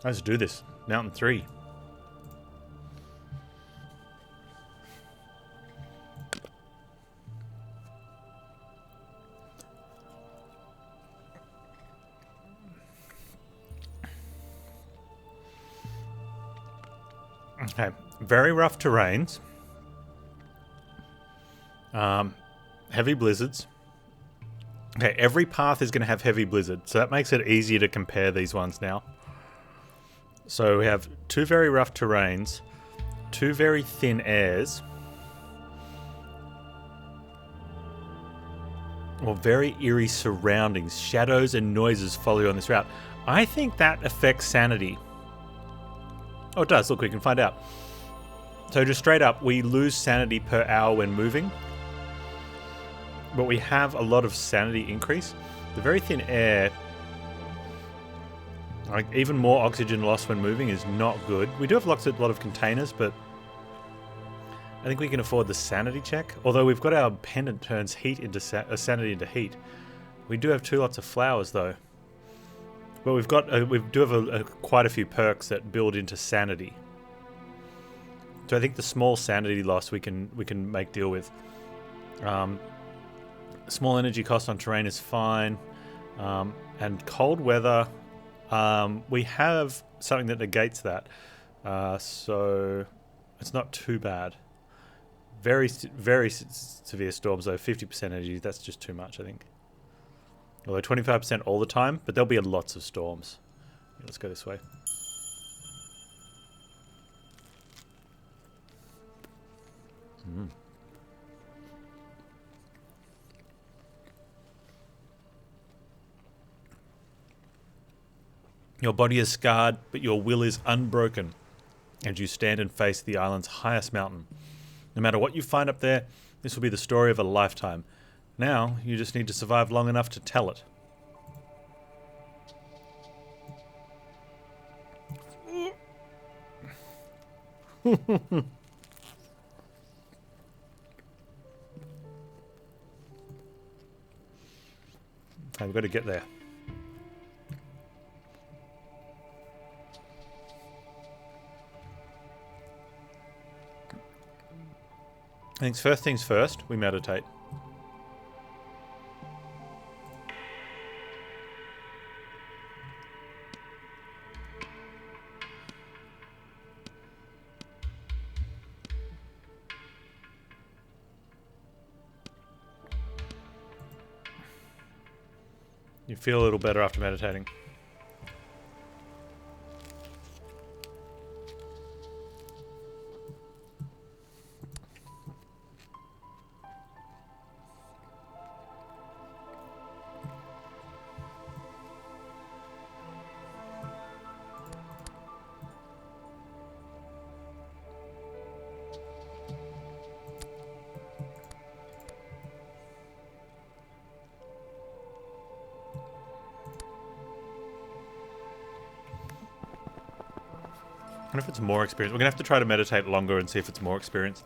Let's do this. Mountain 3. Okay, very rough terrains. Heavy blizzards. Okay, every path is going to have heavy blizzard, so that makes it easier to compare these ones now. So we have 2 very rough terrains, 2 very thin airs, or very eerie surroundings. Shadows and noises follow you on this route. I think that affects sanity. Oh, it does. Look, we can find out. So just straight up, we lose sanity per hour when moving, but we have a lot of sanity increase. The very thin air, like even more oxygen loss when moving, is not good. We do have a lot of containers, but I think we can afford the sanity check. Although we've got our pendant turns heat into sanity into heat. We do have 2 lots of flowers though. But we do have quite a few perks that build into sanity. So I think the small sanity loss we can make deal with. Small energy cost on terrain is fine, and cold weather. We have something that negates that, so it's not too bad. Very severe storms though. 50% energy. That's just too much, I think. Although 25% all the time, but there'll be lots of storms. Let's go this way. Your body is scarred, but your will is unbroken, and you stand and face the island's highest mountain. No matter what you find up there, this will be the story of a lifetime. Now, you just need to survive long enough to tell it. Okay, we've got to get there. Things first, we meditate. You feel a little better after meditating. I wonder if it's more experience. We're going to have to try to meditate longer and see if it's more experience.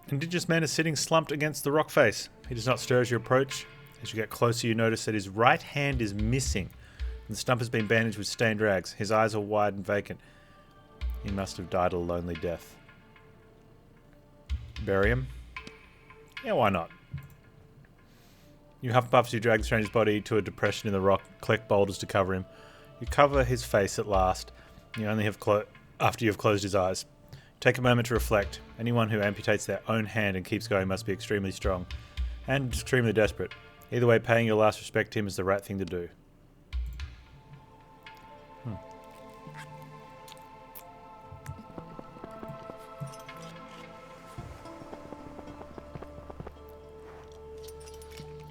Indigenous man is sitting slumped against the rock face. He does not stir as you approach. As you get closer, you notice that his right hand is missing, and the stump has been bandaged with stained rags. His eyes are wide and vacant. He must have died a lonely death. Bury him? Yeah, why not? You huff puffs, you drag the stranger's body to a depression in the rock, collect boulders to cover him. You cover his face at last. You only have after you have closed his eyes. Take a moment to reflect. Anyone who amputates their own hand and keeps going must be extremely strong and extremely desperate. Either way, paying your last respect to him is the right thing to do.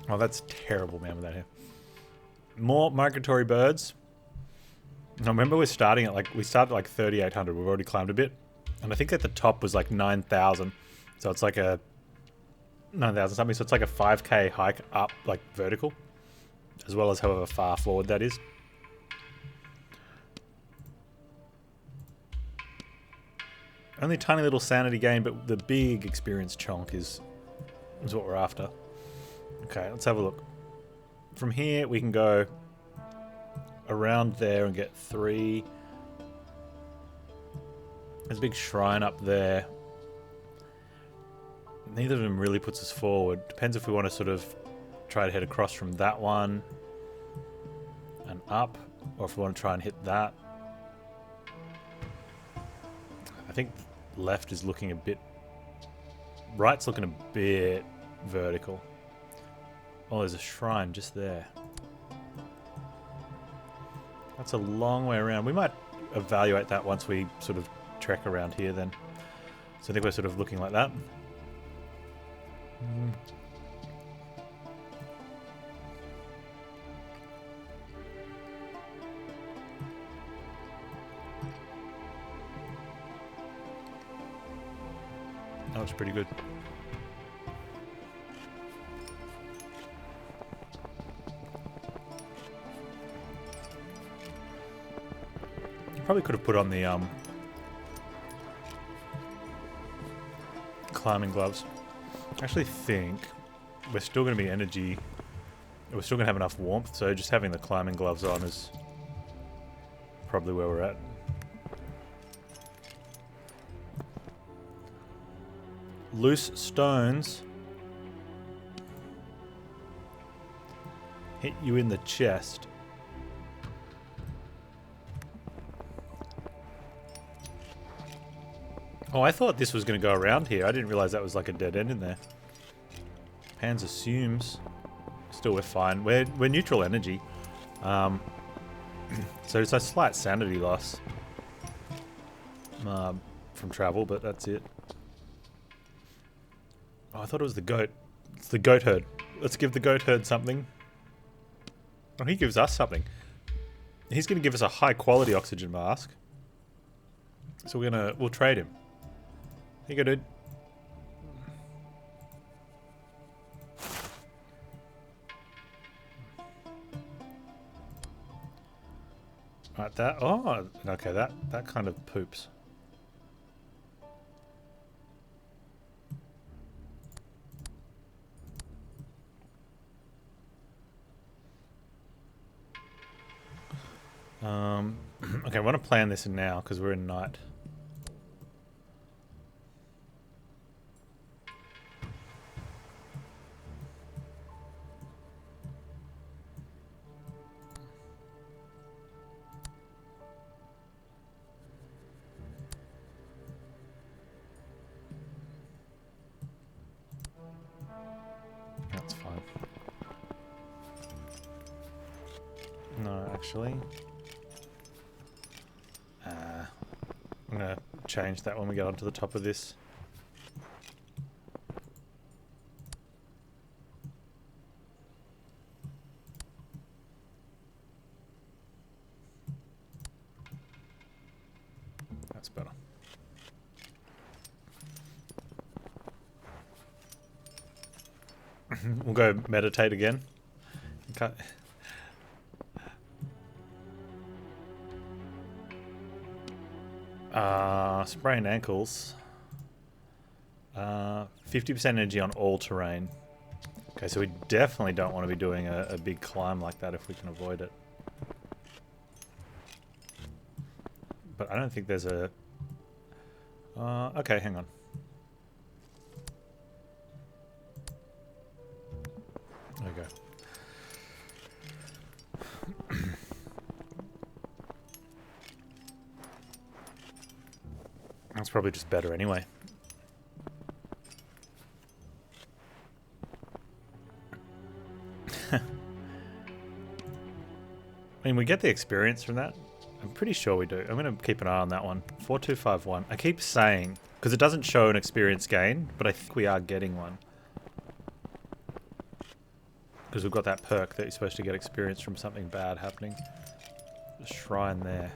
Oh, that's terrible, man, without him. More migratory birds. Now, remember we started at like 3,800. We've already climbed a bit. And I think at the top was like 9,000. So it's like a 9,000 something, so it's like a 5k hike up, like vertical, as well as however far forward that is. Only tiny little sanity gain, but the big experience chunk is what we're after. Okay, let's have a look. From here, we can go around there and get 3. There's a big shrine up there. Neither of them really puts us forward. Depends if we want to sort of try to head across from that one and up, or if we want to try and hit that. I think left is looking a bit... Right's looking a bit vertical. Oh, there's a shrine just there. That's a long way around. We might evaluate that once we sort of trek around here then. So I think we're sort of looking like that. That looks pretty good. Probably could have put on the climbing gloves. I actually think we're still going to be energy. We're still going to have enough warmth, so just having the climbing gloves on is probably where we're at. Loose stones hit you in the chest. Oh, I thought this was going to go around here. I didn't realize that was like a dead end in there. Panz assumes. Still, we're fine. We're neutral energy. So it's a slight sanity loss from travel, but that's it. Oh, I thought it was the goat. It's the goat herd. Let's give the goat herd something. Oh, he gives us something. He's going to give us a high quality oxygen mask. So we'll trade him. Here you go, dude. Right, that. Oh, okay. That kind of poops. Okay, I want to plan this in now because we're in night. That's fine. No, actually. I'm going to change that when we get onto the top of this. That's better. We'll go meditate again. Okay. Sprained ankles. 50% energy on all terrain. Okay, so we definitely don't want to be doing a big climb like that if we can avoid it. But I don't think there's a... okay, hang on. There we go. That's probably just better anyway. I mean, we get the experience from that. I'm pretty sure we do. I'm going to keep an eye on that one. 4251. I keep saying, because it doesn't show an experience gain, but I think we are getting one. Because we've got that perk that you're supposed to get experience from something bad happening. The shrine there.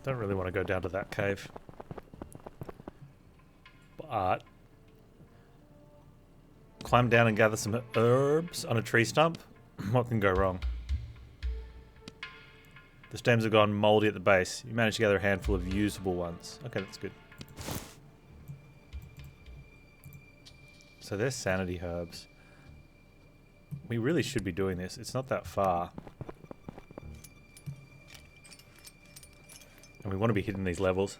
Don't really want to go down to that cave. But climb down and gather some herbs on a tree stump. What can go wrong? The stems have gone mouldy at the base. You managed to gather a handful of usable ones. Okay, that's good. So there's sanity herbs. We really should be doing this. It's not that far. And we want to be hitting these levels.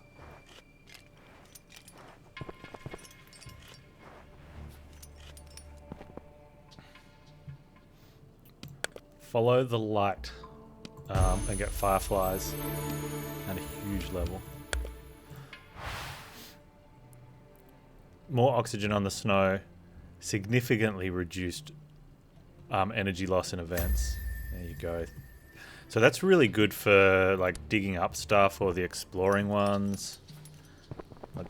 Follow the light. And get fireflies. And a huge level. More oxygen on the snow. Significantly reduced energy loss in events. There you go. So that's really good for like digging up stuff or the exploring ones. Are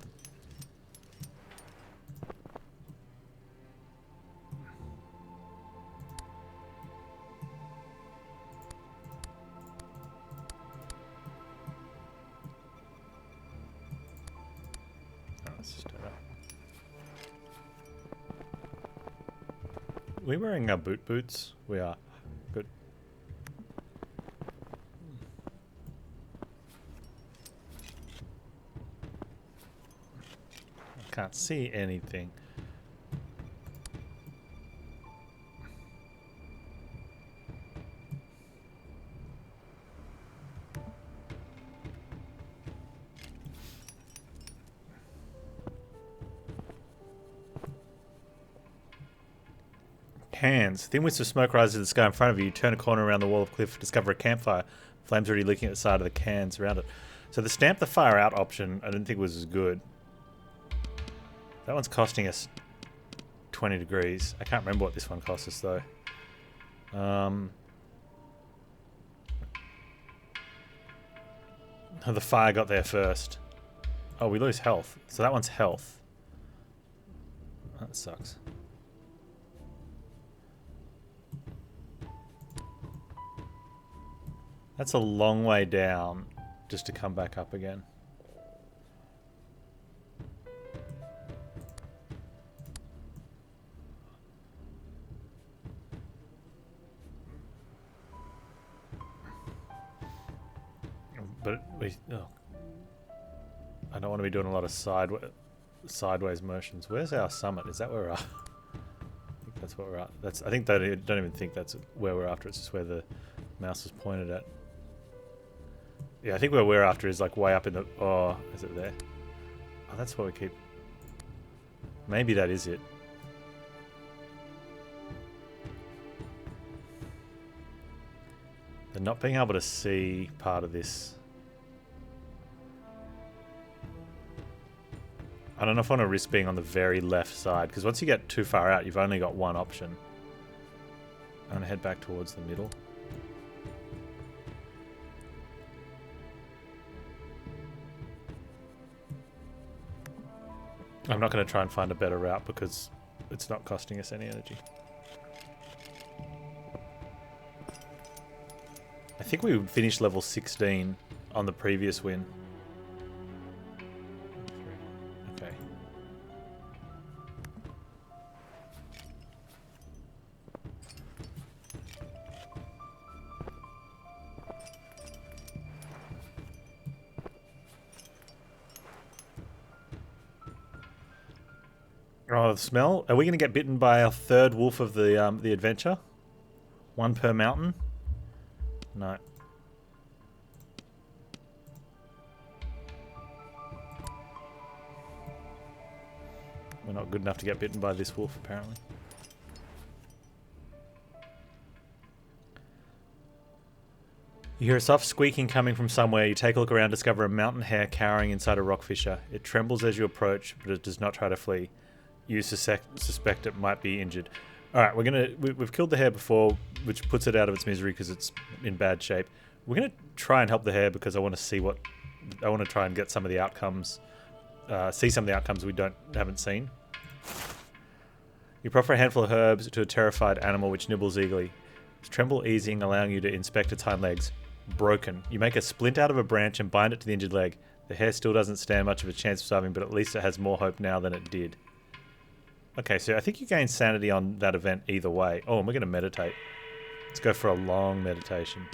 we wearing our boots? We are. Good. I can't see anything. Hands. Thin wisps of smoke rises to the sky in front of you. You turn a corner around the wall of cliff, discover a campfire. Flames already leaking at the side of the cans around it. So the stamp the fire out option I didn't think was as good. That one's costing us 20 degrees. I can't remember what this one costs us though. The fire got there first. Oh, we lose health. So that one's health. That sucks. That's a long way down just to come back up again. But I don't want to be doing a lot of sideways motions. Where's our summit? Is that where we're at? I think that's where we're at. I think they don't even think that's where we're after. It's just where the mouse is pointed at. Yeah, I think where we're after is like way up in the... Oh, is it there? Oh, that's what we keep... Maybe that is it. The not being able to see part of this... I don't know if I want to risk being on the very left side, because once you get too far out, you've only got one option. I'm going to head back towards the middle. I'm not going to try and find a better route because it's not costing us any energy. I think we finished level 16 on the previous win. Okay. Oh, the smell. Are we going to get bitten by our third wolf of the adventure? One per mountain? No. We're not good enough to get bitten by this wolf, apparently. You hear a soft squeaking coming from somewhere. You take a look around, discover a mountain hare cowering inside a rock fissure. It trembles as you approach, but it does not try to flee. You suspect it might be injured. Alright, we've killed the hare before, which puts it out of its misery because it's in bad shape. We're going to try and help the hare because I want to see what... I want to try and get some of the outcomes... see some of the outcomes we haven't seen. You proffer a handful of herbs to a terrified animal which nibbles eagerly. Its tremble easing, allowing you to inspect its hind legs. Broken. You make a splint out of a branch and bind it to the injured leg. The hair still doesn't stand much of a chance of surviving, but at least it has more hope now than it did. Okay, so I think you gain sanity on that event either way. Oh, and we're going to meditate. Let's go for a long meditation.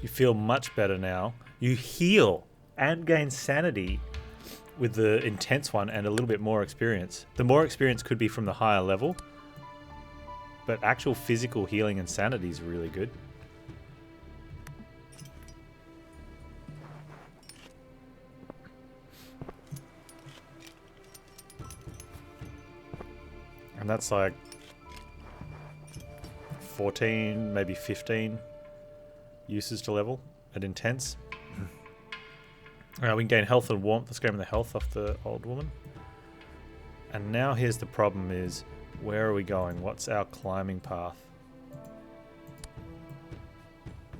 You feel much better now. You heal and gain sanity with the intense one and a little bit more experience. The more experience could be from the higher level, but actual physical healing and sanity is really good. And that's like 14, maybe 15 uses to level at intense. We can gain health and warmth. Let's gain the health off the old woman. And now here's the problem is, where are we going? What's our climbing path?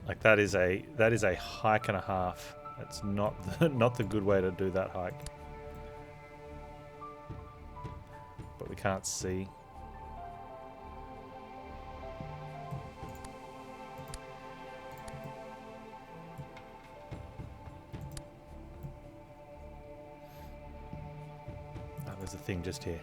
Like that is a hike and a half. That's not not the good way to do that hike. But we can't see. Oh, there's a thing just here.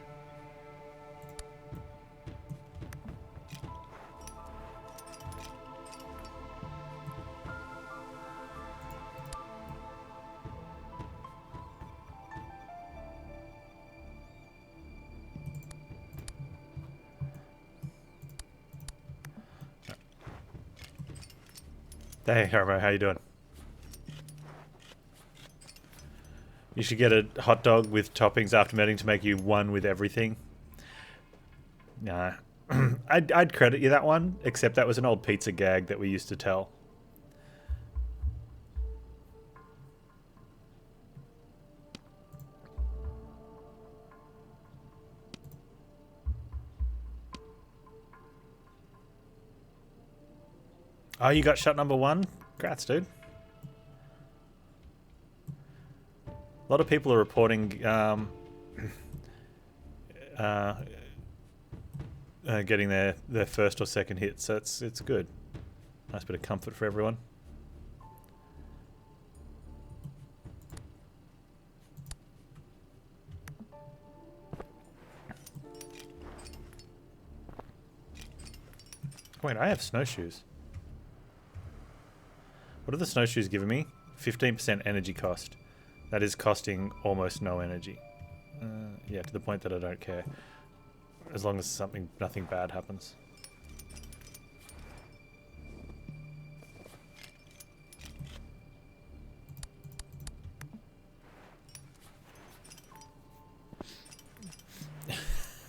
Hey, Hermo, how you doing? You should get a hot dog with toppings after meeting to make you one with everything. Nah. I'd credit you that one, except that was an old pizza gag that we used to tell. Oh, you got shot number 1? Congrats, dude. A lot of people are reporting getting their first or second hit, so it's good. Nice bit of comfort for everyone. Wait, I have snowshoes. What are the snowshoes giving me? 15% energy cost. That is costing almost no energy. Yeah, to the point that I don't care. As long as nothing bad happens.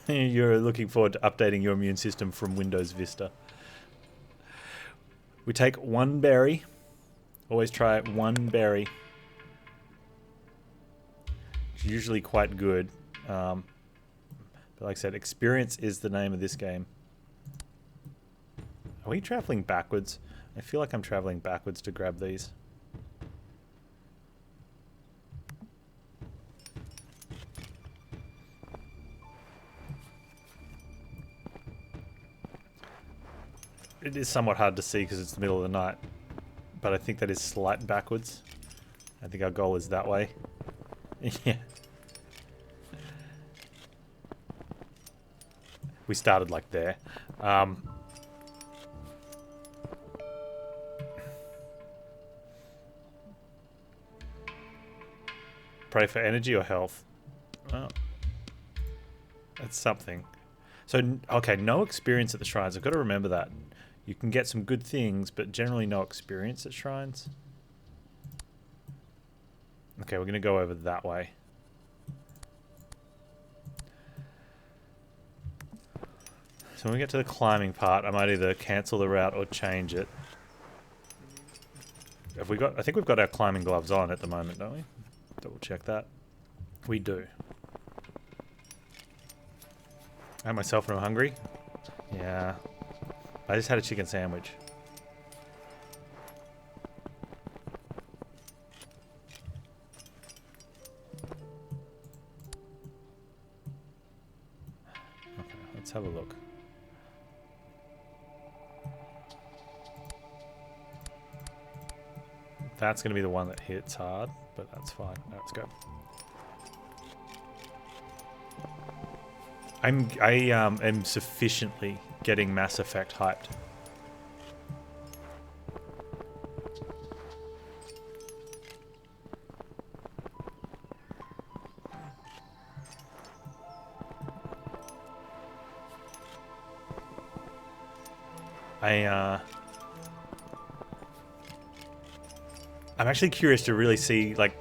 You're looking forward to updating your immune system from Windows Vista. We take 1 berry. Always try 1 berry. It's usually quite good. But like I said, experience is the name of this game. Are we traveling backwards? I feel like I'm traveling backwards to grab these. It is somewhat hard to see because it's the middle of the night. But I think that is slight backwards. I think our goal is that way. Yeah. We started like there. Pray for energy or health? Oh. That's something. So, okay, no experience at the shrines. I've got to remember that. You can get some good things, but generally no experience at shrines. Okay, we're going to go over that way. So when we get to the climbing part, I might either cancel the route or change it. Have we got? I think we've got our climbing gloves on at the moment, don't we? Double check that. We do. I myself am hungry. Yeah. I just had a chicken sandwich. Okay, let's have a look. That's going to be the one that hits hard, but that's fine. Let's go. I am sufficiently getting Mass Effect hyped. I'm actually curious to really see like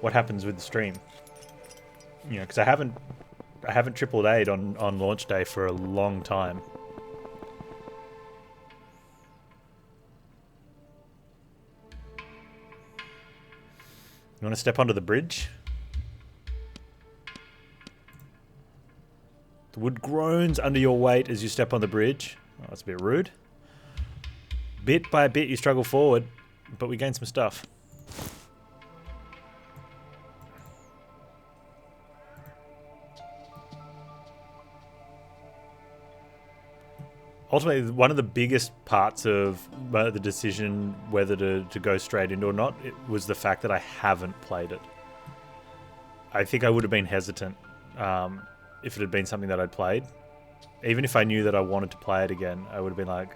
what happens with the stream. You know, because I haven't triple A'd on launch day for a long time. You want to step onto the bridge? The wood groans under your weight as you step on the bridge. Oh, that's a bit rude. Bit by bit, you struggle forward, but we gain some stuff. Ultimately, one of the biggest parts of the decision whether to go straight into or not, it was the fact that I haven't played it. I think I would have been hesitant if it had been something that I'd played. Even if I knew that I wanted to play it again, I would have been like,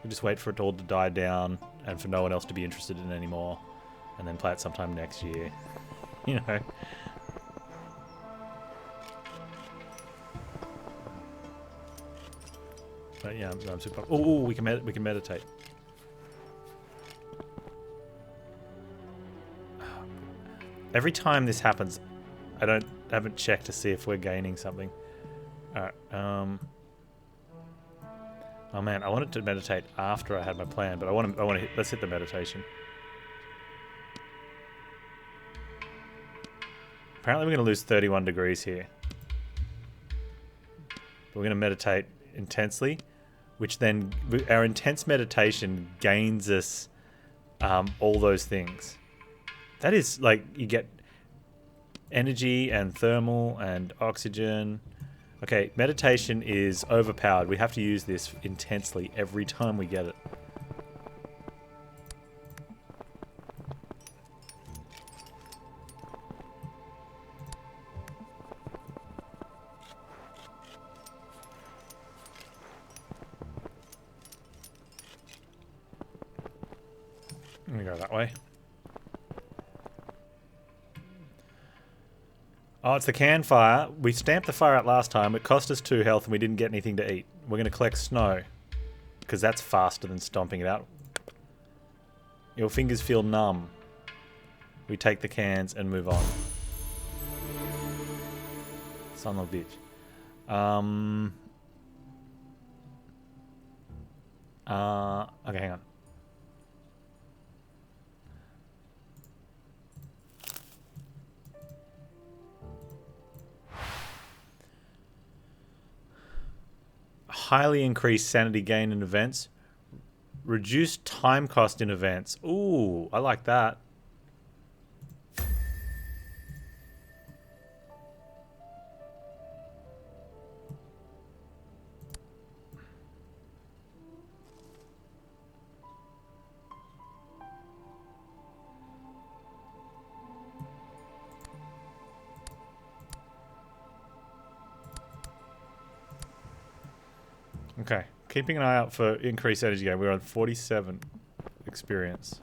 we'll just wait for it all to die down and for no one else to be interested in it anymore, and then play it sometime next year. You know? But yeah, I'm super. Oh, we can meditate. Every time this happens, I haven't checked to see if we're gaining something. Alright, oh man, I wanted to meditate after I had my plan, but let's hit the meditation. Apparently we're going to lose 31 degrees here. But we're going to meditate intensely, which then, our intense meditation gains us all those things. That is, like, you get energy and thermal and oxygen. Okay, meditation is overpowered. We have to use this intensely every time we get it. I'm gonna go that way. Oh, it's the can fire. We stamped the fire out last time. It cost us 2 health and we didn't get anything to eat. We're going to collect snow, because that's faster than stomping it out. Your fingers feel numb. We take the cans and move on. Son of a bitch. Okay, hang on. Highly increased sanity gain in events. Reduced time cost in events. Ooh, I like that. Okay, keeping an eye out for increased energy gain. We're on 47 experience.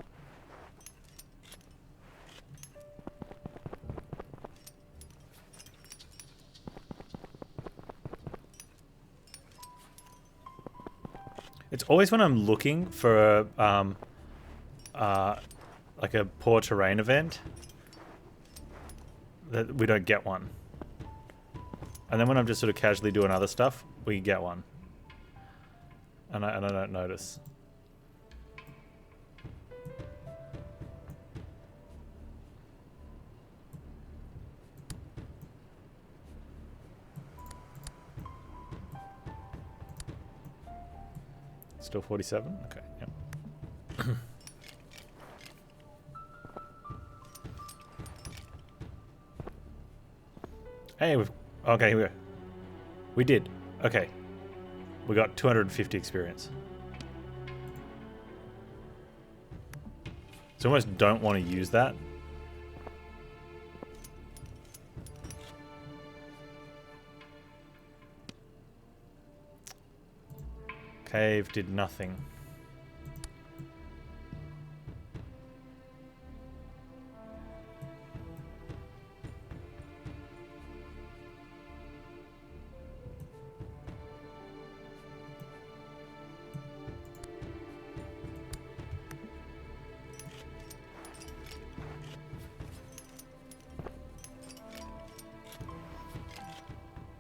It's always when I'm looking for like a poor terrain event that we don't get one. And then when I'm just sort of casually doing other stuff, we get one. And I don't notice. Still 47? Okay, yep. Hey, okay, here we go. We did. Okay. We got 250 experience. So I almost don't want to use that. Cave did nothing.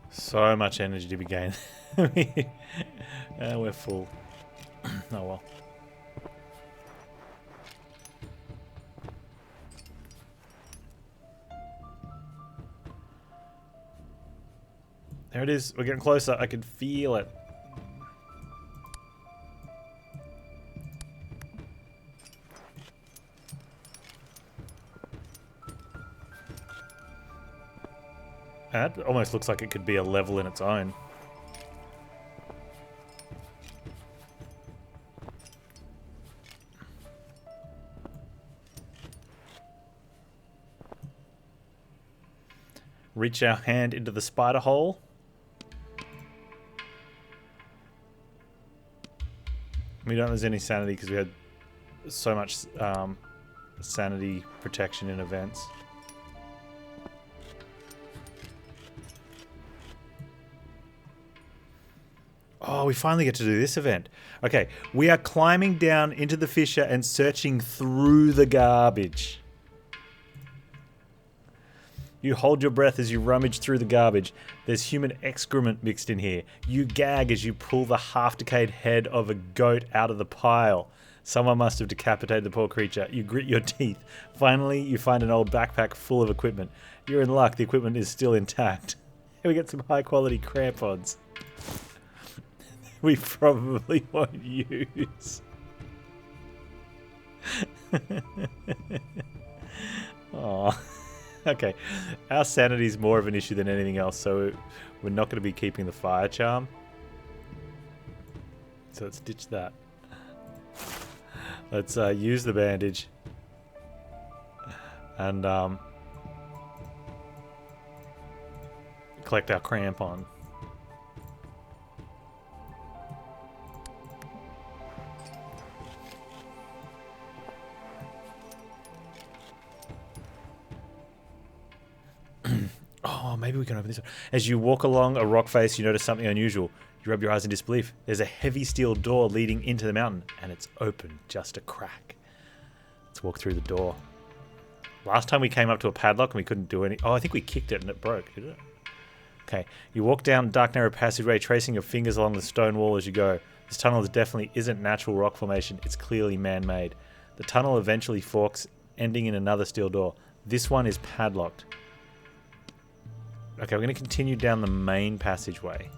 So much energy to be gained. We're full. Oh well. There it is. We're getting closer. I can feel it. That almost looks like it could be a level in its own. Reach our hand into the spider hole. We don't lose any sanity because we had so much sanity protection in events. Oh, we finally get to do this event. Okay, we are climbing down into the fissure and searching through the garbage. You hold your breath as you rummage through the garbage. There's human excrement mixed in here. You gag as you pull the half-decayed head of a goat out of the pile. Someone must have decapitated the poor creature. You grit your teeth. Finally, you find an old backpack full of equipment. You're in luck. The equipment is still intact. We get some high-quality crampons. We probably won't use. Oh, okay. Our sanity is more of an issue than anything else, so we're not going to be keeping the fire charm. So let's ditch that. Let's use the bandage and collect our crampon. Oh, maybe we can open this one. As you walk along a rock face, you notice something unusual. You rub your eyes in disbelief. There's a heavy steel door leading into the mountain, and it's open, just a crack. Let's walk through the door. Last time we came up to a padlock and we couldn't do any... Oh, I think we kicked it and it broke, did it? Okay, you walk down dark narrow passageway, tracing your fingers along the stone wall as you go. This tunnel definitely isn't natural rock formation. It's clearly man-made. The tunnel eventually forks, ending in another steel door. This one is padlocked. Okay, we're going to continue down the main passageway.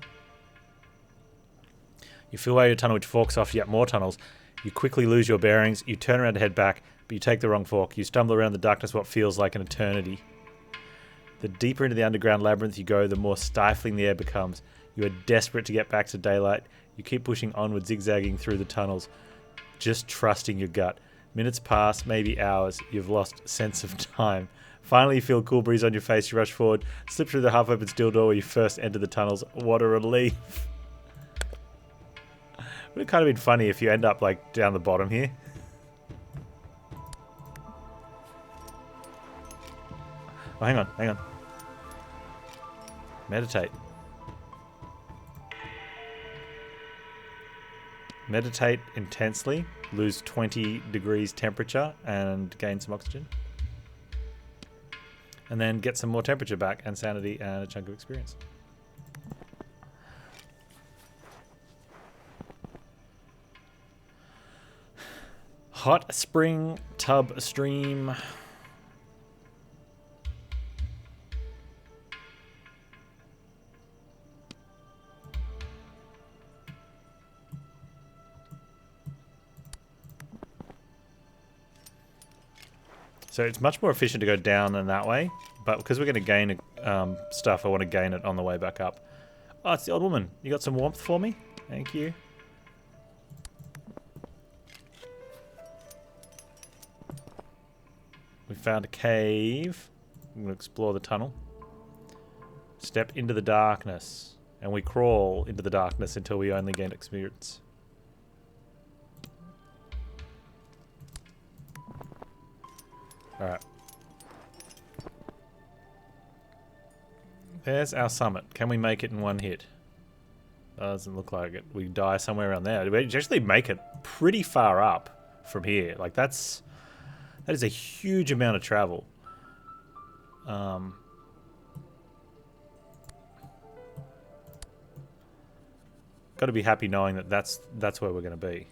You feel out your tunnel, which forks off yet more tunnels. You quickly lose your bearings. You turn around to head back, but you take the wrong fork. You stumble around the darkness what feels like an eternity. The deeper into the underground labyrinth you go, the more stifling the air becomes. You are desperate to get back to daylight. You keep pushing onward, zigzagging through the tunnels, just trusting your gut. Minutes pass, maybe hours. You've lost sense of time. Finally, you feel a cool breeze on your face. You rush forward, slip through the half-open steel door where you first entered the tunnels. What a relief. Would have kind of been funny if you end up like down the bottom here. Oh, hang on, hang on. Meditate. Meditate intensely. Lose 20 degrees temperature and gain some oxygen. And then get some more temperature back and sanity and a chunk of experience. Hot spring tub stream. So it's much more efficient to go down than that way, but because we're going to gain stuff, I want to gain it on the way back up. Oh, it's the old woman. You got some warmth for me? Thank you. We found a cave. I'm going to explore the tunnel. Step into the darkness. And we crawl into the darkness until we only gain experience. Alright. There's our summit. Can we make it in one hit? Doesn't look like it. We die somewhere around there. We actually make it pretty far up from here. Like that is a huge amount of travel. Got to be happy knowing that that's where we're going to be.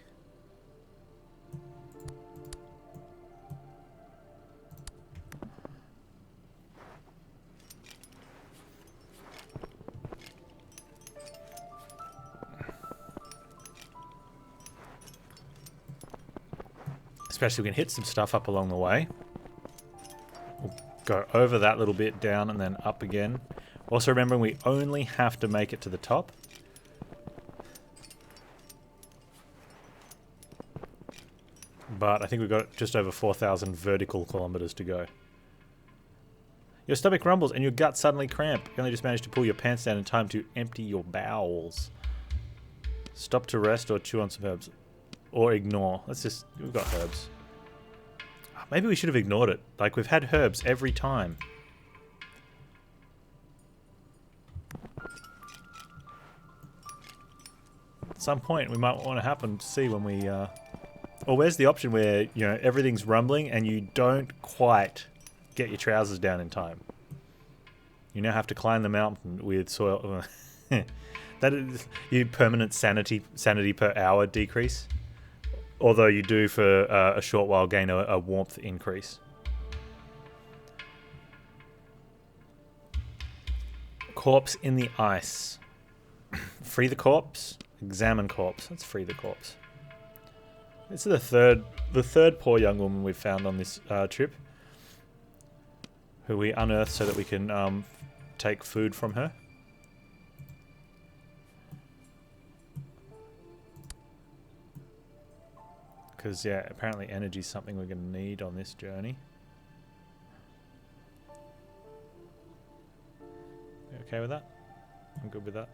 Especially we can hit some stuff up along the way. We'll go over that little bit, down, and then up again. Also remembering we only have to make it to the top. But I think we've got just over 4,000 vertical kilometers to go. Your stomach rumbles and your gut suddenly cramp. You only just managed to pull your pants down in time to empty your bowels. Stop to rest or chew on some herbs. Or ignore. We've got herbs. Maybe we should have ignored it. Like, we've had herbs every time. At some point, we might want to see when we... Or where's the option where, you know, everything's rumbling and you don't quite get your trousers down in time? You now have to climb the mountain with soil... That is your permanent sanity per hour decrease. Although you do, for a short while, gain a warmth increase. Corpse in the ice. Free the corpse. Examine corpse. Let's free the corpse. This is the third poor young woman we've found on this trip, who we unearthed so that we can take food from her. Because, yeah, apparently energy is something we're going to need on this journey. You okay with that? I'm good with that.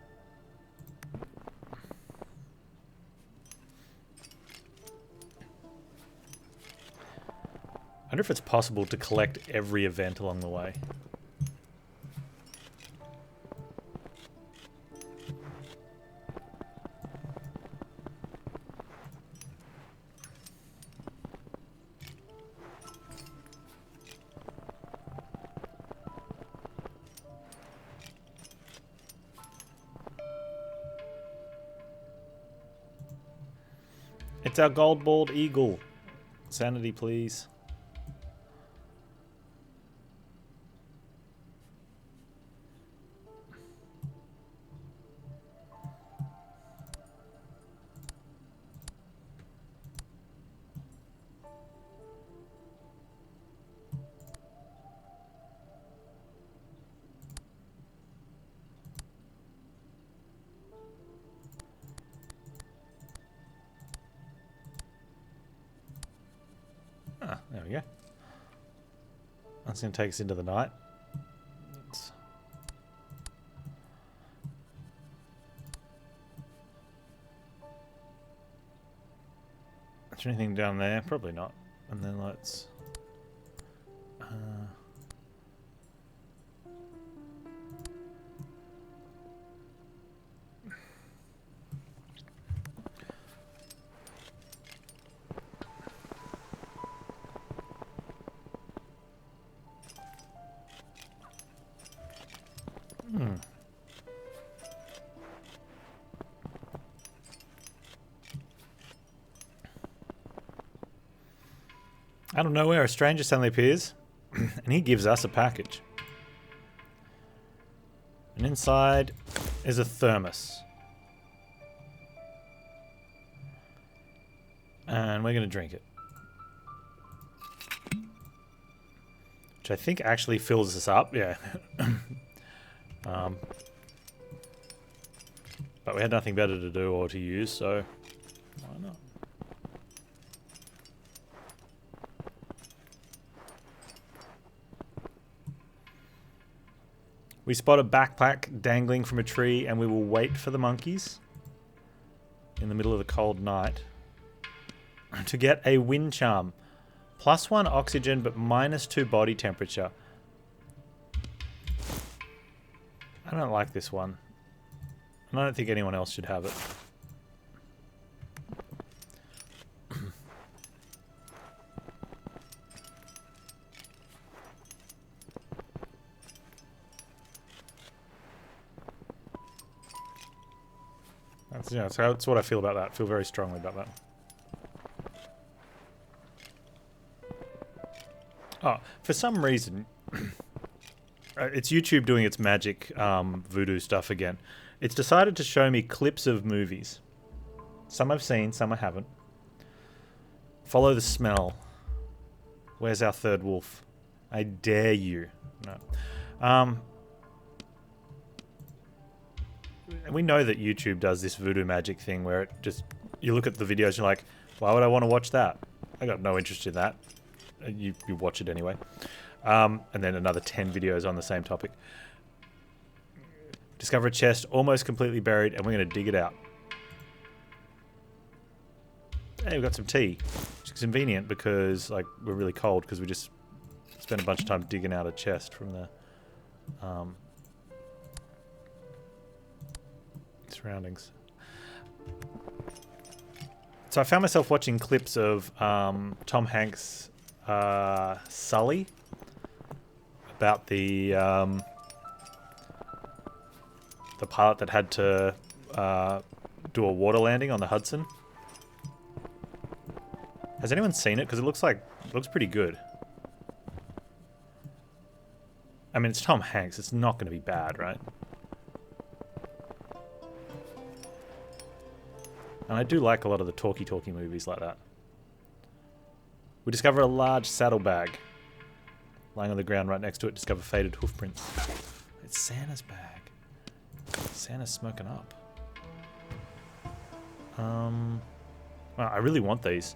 I wonder if it's possible to collect every event along the way. It's our gold bald eagle. Sanity, please. Ah, there we go. That's going to take us into the night. Is there anything down there? Probably not. And then let's... Out of nowhere, a stranger suddenly appears, and he gives us a package. And inside is a thermos. And we're going to drink it. Which I think actually fills us up, yeah. But we had nothing better to do or to use, so why not? We spot a backpack dangling from a tree, and we will wait for the monkeys in the middle of the cold night to get a wind charm. +1 oxygen, but -2 body temperature. I don't like this one. And I don't think anyone else should have it. That's what I feel about that. I feel very strongly about that. Oh, for some reason, it's YouTube doing its magic voodoo stuff again. It's decided to show me clips of movies. Some I've seen, some I haven't. Follow the smell. Where's our third wolf? I dare you. No. We know that YouTube does this voodoo magic thing where it just... You look at the videos and you're like, why would I want to watch that? I got no interest in that. You watch it anyway. And then another 10 videos on the same topic. Discover a chest almost completely buried, and we're going to dig it out. Hey, we've got some tea. Which is convenient because like we're really cold because we just spent a bunch of time digging out a chest from the surroundings. So I found myself watching clips of Tom Hanks' Sully about the pilot that had to do a water landing on the Hudson. Has anyone seen it? Because it looks pretty good. I mean, it's Tom Hanks. It's not going to be bad, right? And I do like a lot of the talky movies like that. We discover a large saddlebag. Lying on the ground right next to it, discover faded hoof prints. It's Santa's bag. Santa's smoking up. Well, I really want these.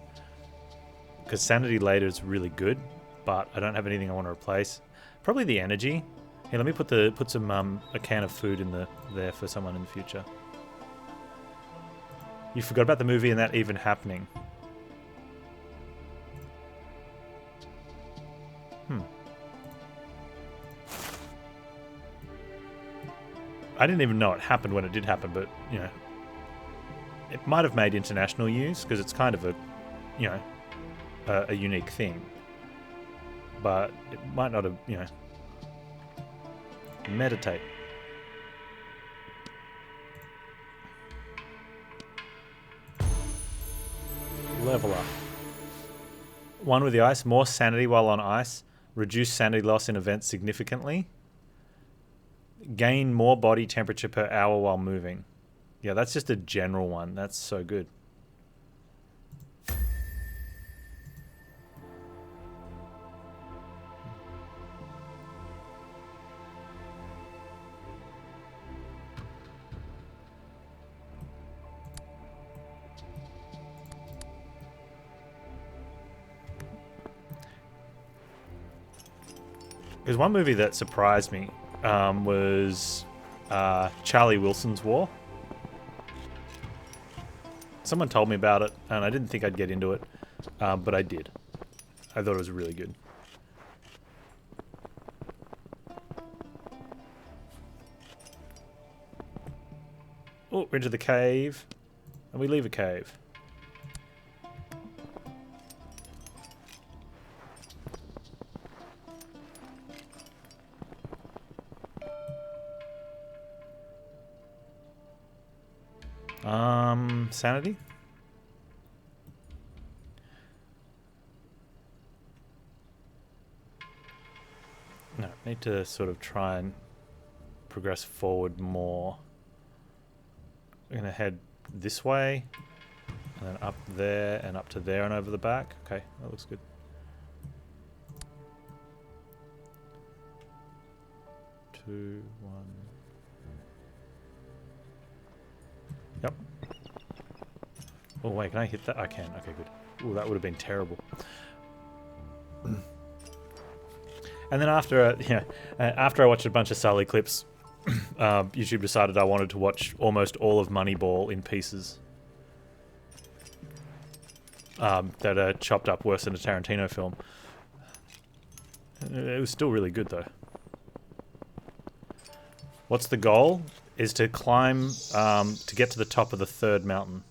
Because Sanity later is really good, but I don't have anything I want to replace. Probably the energy. Here, let me put some a can of food in there for someone in the future. You forgot about the movie and that even happening. I didn't even know it happened when it did happen, but, you know, it might have made international use because it's kind of a, you know, a unique thing. But it might not have, you know. Meditate. Level up. 1 with the ice. More sanity while on ice. Reduce sanity loss in events significantly. Gain more body temperature per hour while moving. Yeah, that's just a general one. That's so good. There's one movie that surprised me. Was Charlie Wilson's War. Someone told me about it, and I didn't think I'd get into it, but I did. I thought it was really good. Oh, we're into the cave, and we leave a cave. Sanity? No, need to sort of try and progress forward more. We're going to head this way, and then up there, and up to there, and over the back. Okay, that looks good. 2, 1... Yep. Oh wait, can I hit that? I can. Okay, good. Oh, that would have been terrible. And then after after I watched a bunch of Sully clips, YouTube decided I wanted to watch almost all of Moneyball in pieces. That are chopped up worse than a Tarantino film. It was still really good though. What's the goal? Is to climb, to get to the top of the third mountain.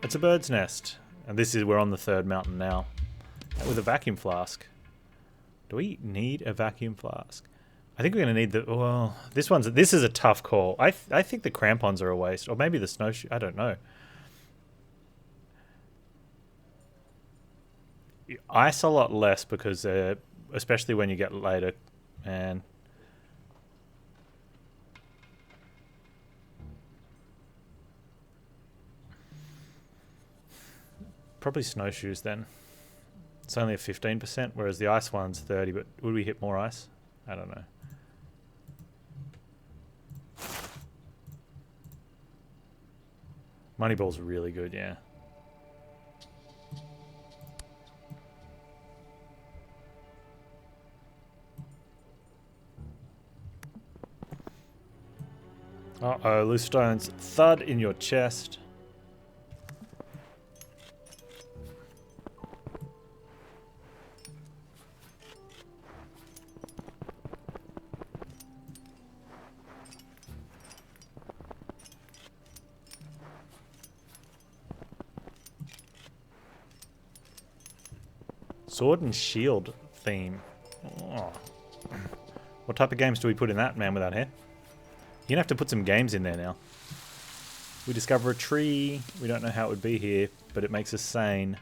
It's a bird's nest. And we're on the third mountain now. With a vacuum flask. Do we need a vacuum flask? I think we're going to need the... Well, this is a tough call. I think the crampons are a waste. Or maybe the snowshoe. I don't know. Ice a lot less because, especially when you get later, and... Probably snowshoes then. It's only a 15%, whereas the ice one's 30, but would we hit more ice? I don't know. Moneyball's really good, yeah. Uh-oh, loose stones thud in your chest. Sword and shield theme. Oh. What type of games do we put in that, man without hair? You're gonna have to put some games in there now. We discover a tree. We don't know how it would be here, but it makes us sane.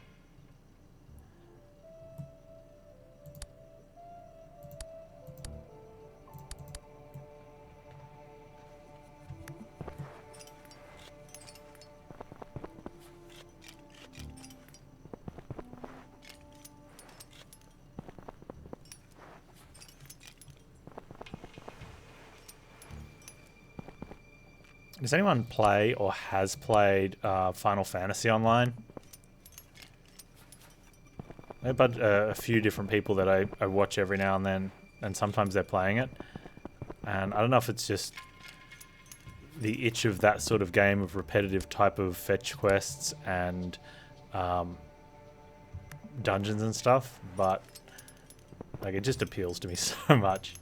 Does anyone play or has played Final Fantasy Online? But a few different people that I watch every now and then, and sometimes they're playing it. And I don't know if it's just the itch of that sort of game of repetitive type of fetch quests and dungeons and stuff, but like it just appeals to me so much.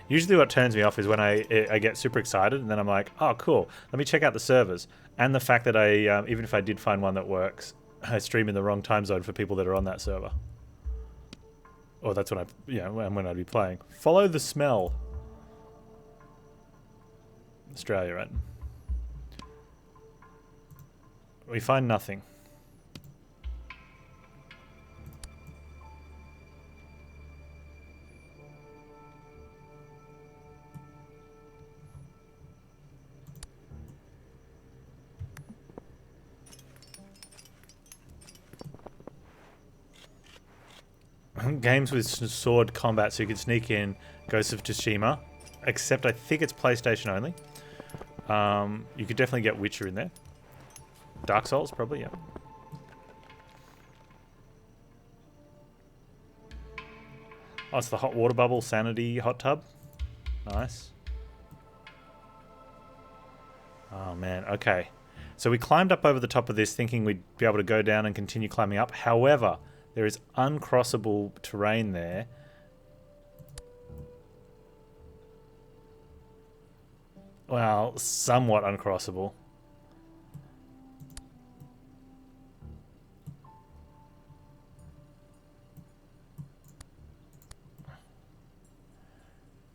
Usually what turns me off is when I get super excited and then I'm like, oh, cool, let me check out the servers. And the fact that I, even if I did find one that works, I stream in the wrong time zone for people that are on that server. Or that's when when I'd be playing. Follow the smell. Australia, right? We find nothing. Games with sword combat, so you can sneak in Ghost of Tsushima, except I think it's PlayStation only. You could definitely get Witcher in there. Dark Souls, probably, yeah. Oh, it's the hot water bubble sanity hot tub. Nice. Oh, man, okay. So we climbed up over the top of this thinking we'd be able to go down and continue climbing up. However, there is uncrossable terrain there. Well, somewhat uncrossable.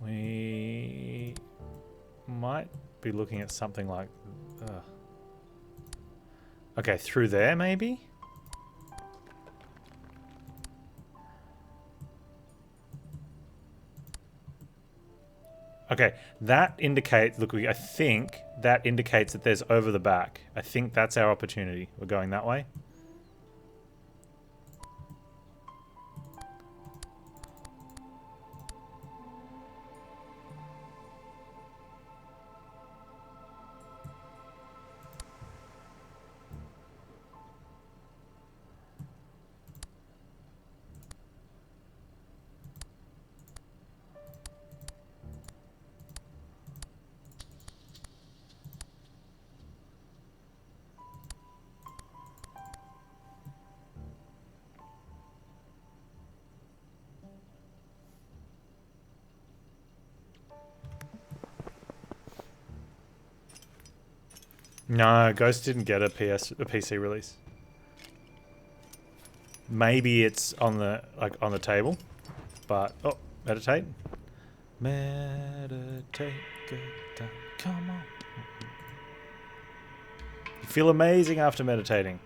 We might be looking at something like... Okay, through there maybe? Okay, that indicates... Look, I think that indicates that there's over the back. I think that's our opportunity. We're going that way. No, Ghost didn't get a PC release. Maybe it's on the table, but oh, meditate. Meditate, good time. Come on. You feel amazing after meditating.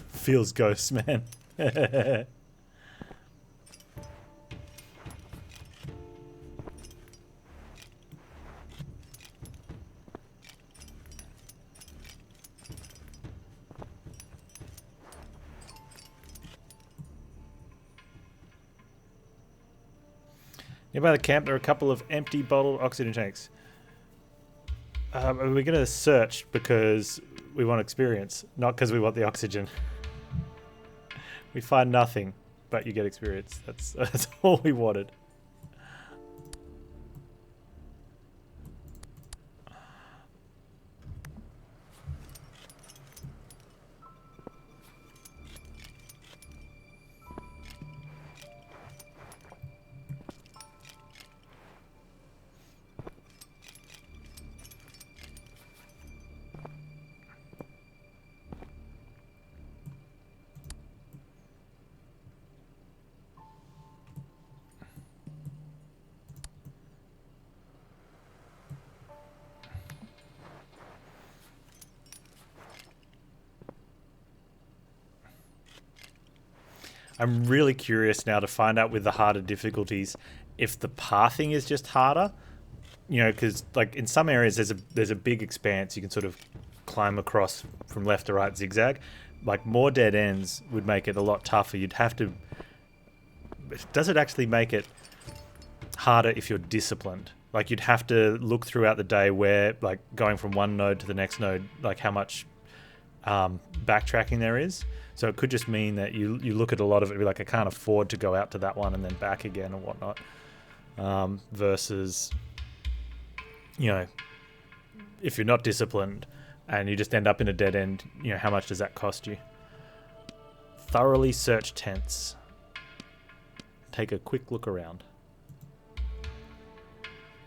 Feels ghosts, man. Nearby the camp, there are a couple of empty bottled oxygen tanks. We're going to search because we want experience, not because we want the oxygen. We find nothing, but you get experience. That's all we wanted. I'm really curious now to find out with the harder difficulties if the pathing is just harder. You know, because like in some areas there's a big expanse you can sort of climb across from left to right zigzag. Like more dead ends would make it a lot tougher. You'd have to. Does it actually make it harder if you're disciplined? Like you'd have to look throughout the day where like going from one node to the next node, like how much backtracking there is. So it could just mean that you look at a lot of it and be like, I can't afford to go out to that one and then back again and whatnot. Versus, you know, if you're not disciplined and you just end up in a dead end, you know, how much does that cost you? Thoroughly search tents. Take a quick look around.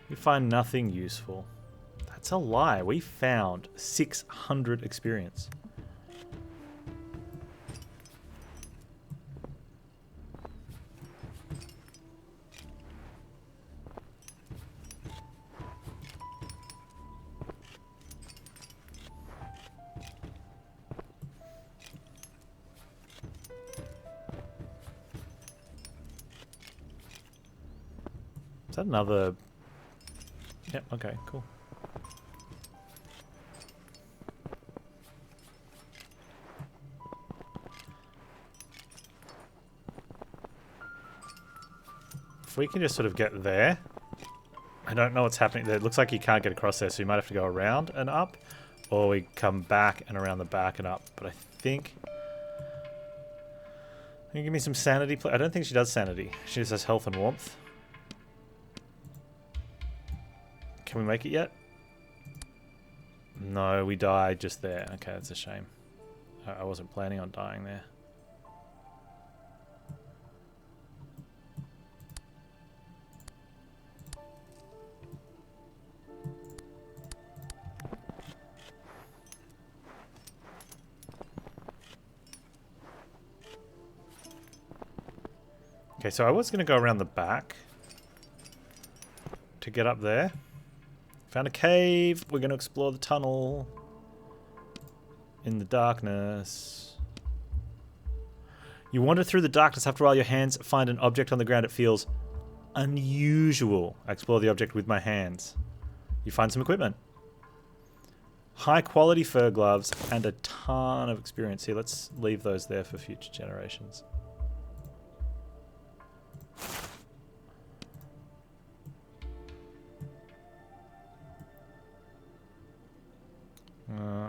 We find nothing useful. That's a lie. We found 600 experience. Is that another... Yep, okay, cool. If we can just sort of get there. I don't know what's happening there. It looks like you can't get across there, so you might have to go around and up. Or we come back and around the back and up. But I think... Can you give me some sanity? I don't think she does sanity. She just has health and warmth. Can we make it yet? No, we died just there. Okay, that's a shame. I wasn't planning on dying there. Okay, so I was going to go around the back to get up there. Found a cave. We're going to explore the tunnel in the darkness. You wander through the darkness. After a while, your hands find an object on the ground. It feels unusual. I explore the object with my hands. You find some equipment. High quality fur gloves and a ton of experience here. Let's leave those there for future generations.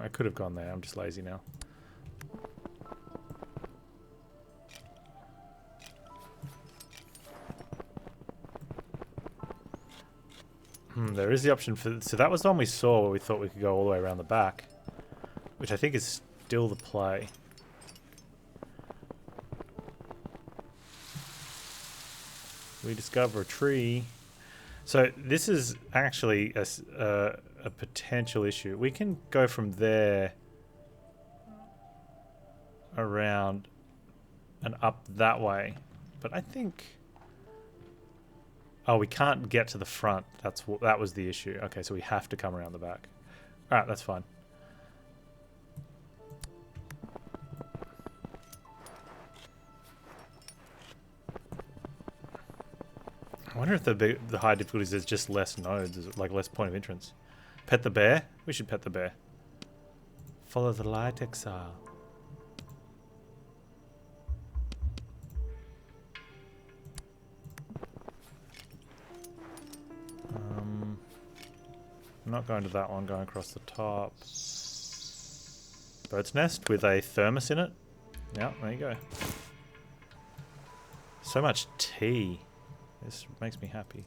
I could have gone there. I'm just lazy now. There is the option for... So that was the one we saw where we thought we could go all the way around the back. Which I think is still the play. We discover a tree. So this is actually a potential issue. We can go from there around and up that way, but I think... Oh, we can't get to the front. That was the issue. Okay, so we have to come around the back. All right, that's fine. I wonder if the high difficulties is just less nodes, is it like less point of entrance. Pet the bear? We should pet the bear. Follow the light, exile. I'm not going to that one, going across the top. Bird's nest with a thermos in it. Yeah, there you go. So much tea. This makes me happy.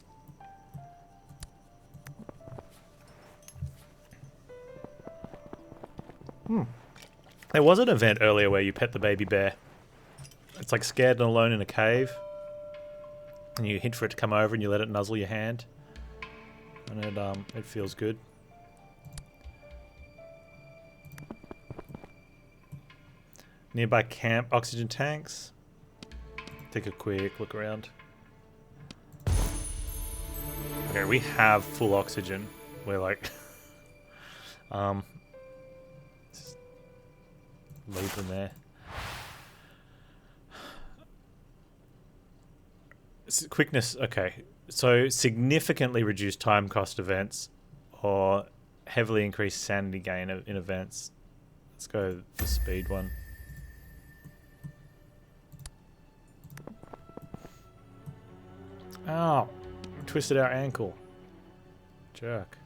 There was an event earlier where you pet the baby bear. It's like scared and alone in a cave. And you hint for it to come over and you let it nuzzle your hand. And it feels good. Nearby camp, oxygen tanks. Take a quick look around. Okay, we have full oxygen. We're like... just leave them there. Quickness, okay. So, significantly reduced time cost events or heavily increased sanity gain in events. Let's go the speed one. Oh, twisted our ankle. Jerk.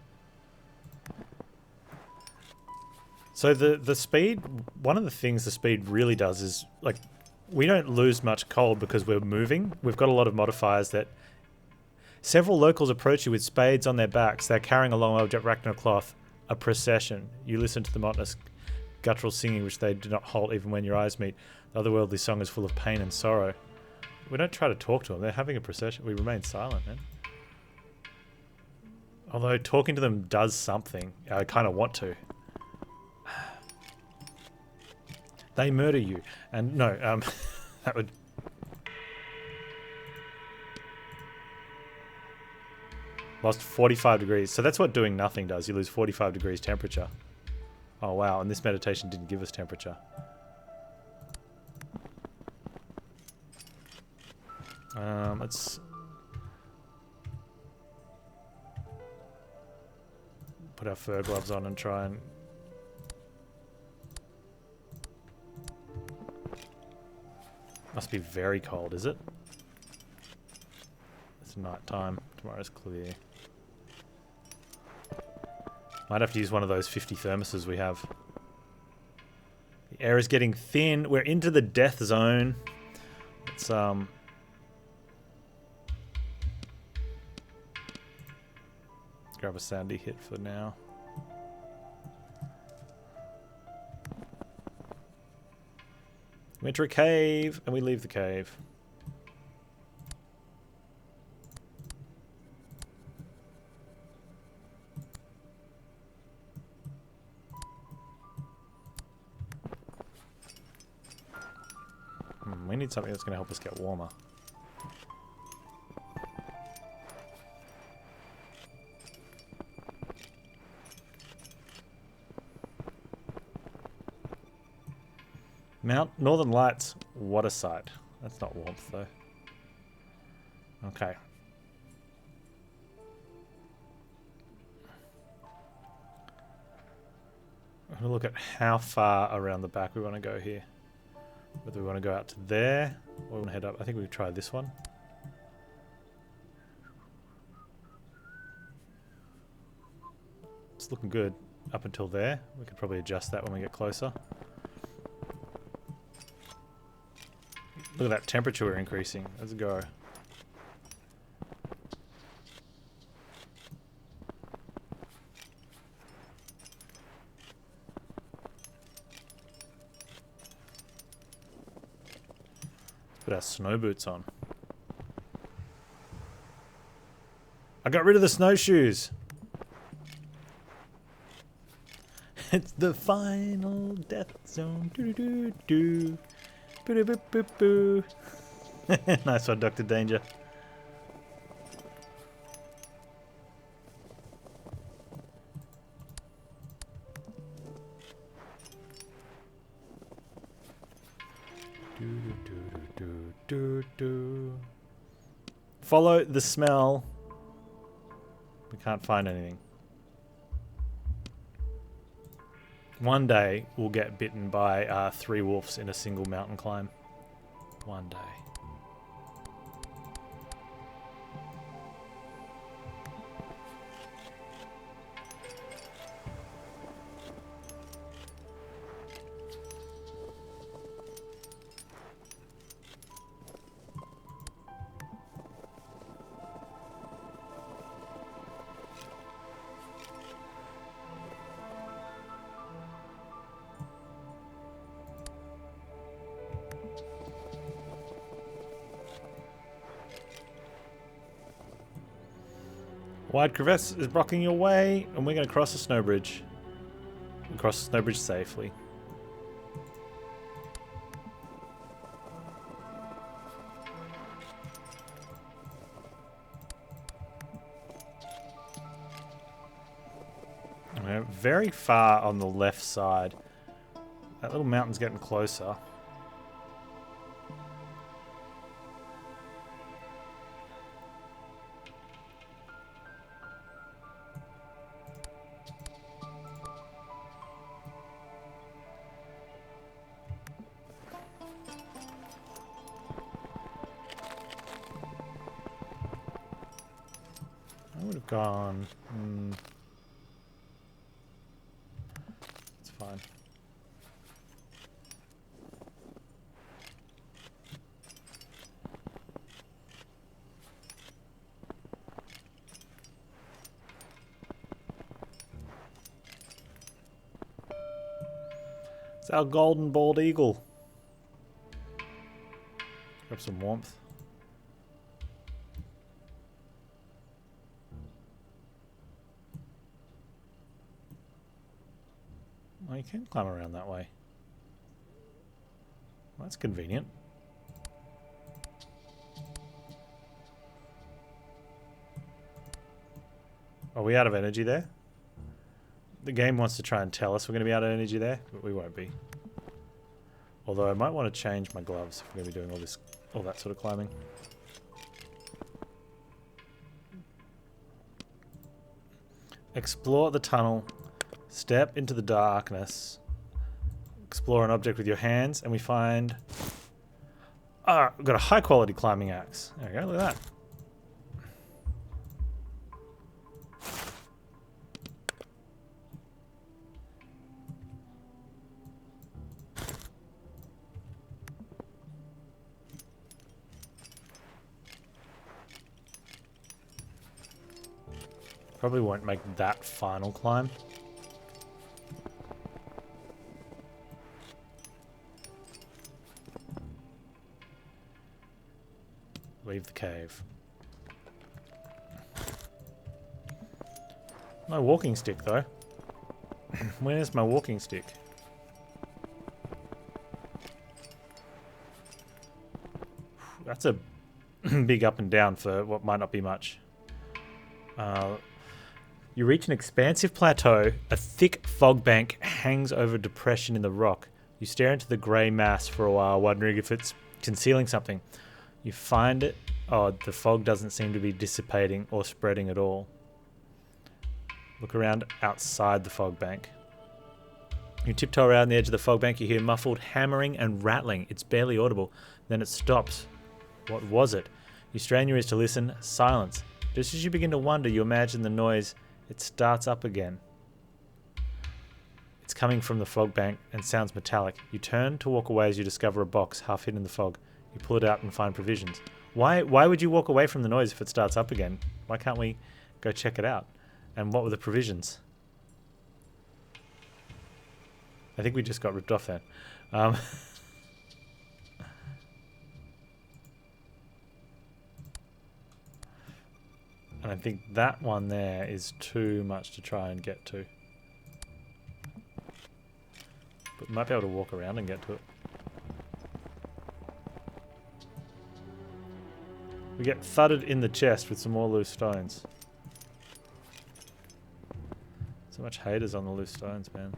So the speed, one of the things the speed really does is, like, we don't lose much cold because we're moving. We've got a lot of modifiers that... Several locals approach you with spades on their backs. They're carrying a long object wrapped in a cloth. A procession. You listen to the monotonous guttural singing which they do not halt even when your eyes meet. The otherworldly song is full of pain and sorrow. We don't try to talk to them. They're having a procession. We remain silent, man. Although talking to them does something. I kind of want to. They murder you. And no, that would... Lost 45 degrees. So that's what doing nothing does. You lose 45 degrees temperature. Oh, wow. And this meditation didn't give us temperature. Let's... put our fur gloves on and try and... Must be very cold, is it? It's night time. Tomorrow's clear. Might have to use one of those 50 thermoses we have. The air is getting thin. We're into the death zone. Let's grab a sandy hit for now. We enter a cave and we leave the cave. We need something that's going to help us get warmer. Mount Northern Lights, what a sight. That's not warmth though. Okay. I'm going to look at how far around the back we want to go here. Whether we want to go out to there or we want to head up. I think we could try this one. It's looking good up until there. We could probably adjust that when we get closer. Look at that temperature we're increasing. Let's go. Put our snow boots on. I got rid of the snowshoes. It's the final death zone. Doo doo doo doo. Boo boo boo boo. Nice one, Dr. Danger. Follow the smell. We can't find anything. One day we'll get bitten by 3 wolves in a single mountain climb. One day. Wide crevasse is blocking your way, and we're going to cross the snow bridge. And cross the snow bridge safely. We're very far on the left side. That little mountain's getting closer. I would have gone... It's fine. It's our golden bald eagle. Grab some warmth. Oh, you can climb around that way. Well, that's convenient. Are we out of energy there? The game wants to try and tell us we're going to be out of energy there, but we won't be. Although I might want to change my gloves if we're going to be doing all that sort of climbing. Explore the tunnel. Step into the darkness. Explore an object with your hands, and we find... Ah, we've got a high quality climbing axe. There we go, look at that. Probably won't make that final climb. Leave the cave. My walking stick, though. Where's my walking stick? That's a big up and down for what might not be much. You reach an expansive plateau. A thick fog bank hangs over a depression in the rock. You stare into the grey mass for a while, wondering if it's concealing something. You find it odd. The fog doesn't seem to be dissipating or spreading at all. Look around outside the fog bank. You tiptoe around the edge of the fog bank. You hear muffled hammering and rattling. It's barely audible. Then it stops. What was it? You strain your ears to listen. Silence. Just as you begin to wonder, you imagine the noise. It starts up again. It's coming from the fog bank and sounds metallic. You turn to walk away as you discover a box half hidden in the fog. You pull it out and find provisions. Why would you walk away from the noise if it starts up again? Why can't we go check it out? And what were the provisions? I think we just got ripped off then. And And I think that one there is too much to try and get to. But we might be able to walk around and get to it. We get thudded in the chest with some more loose stones. So much haters on the loose stones, man.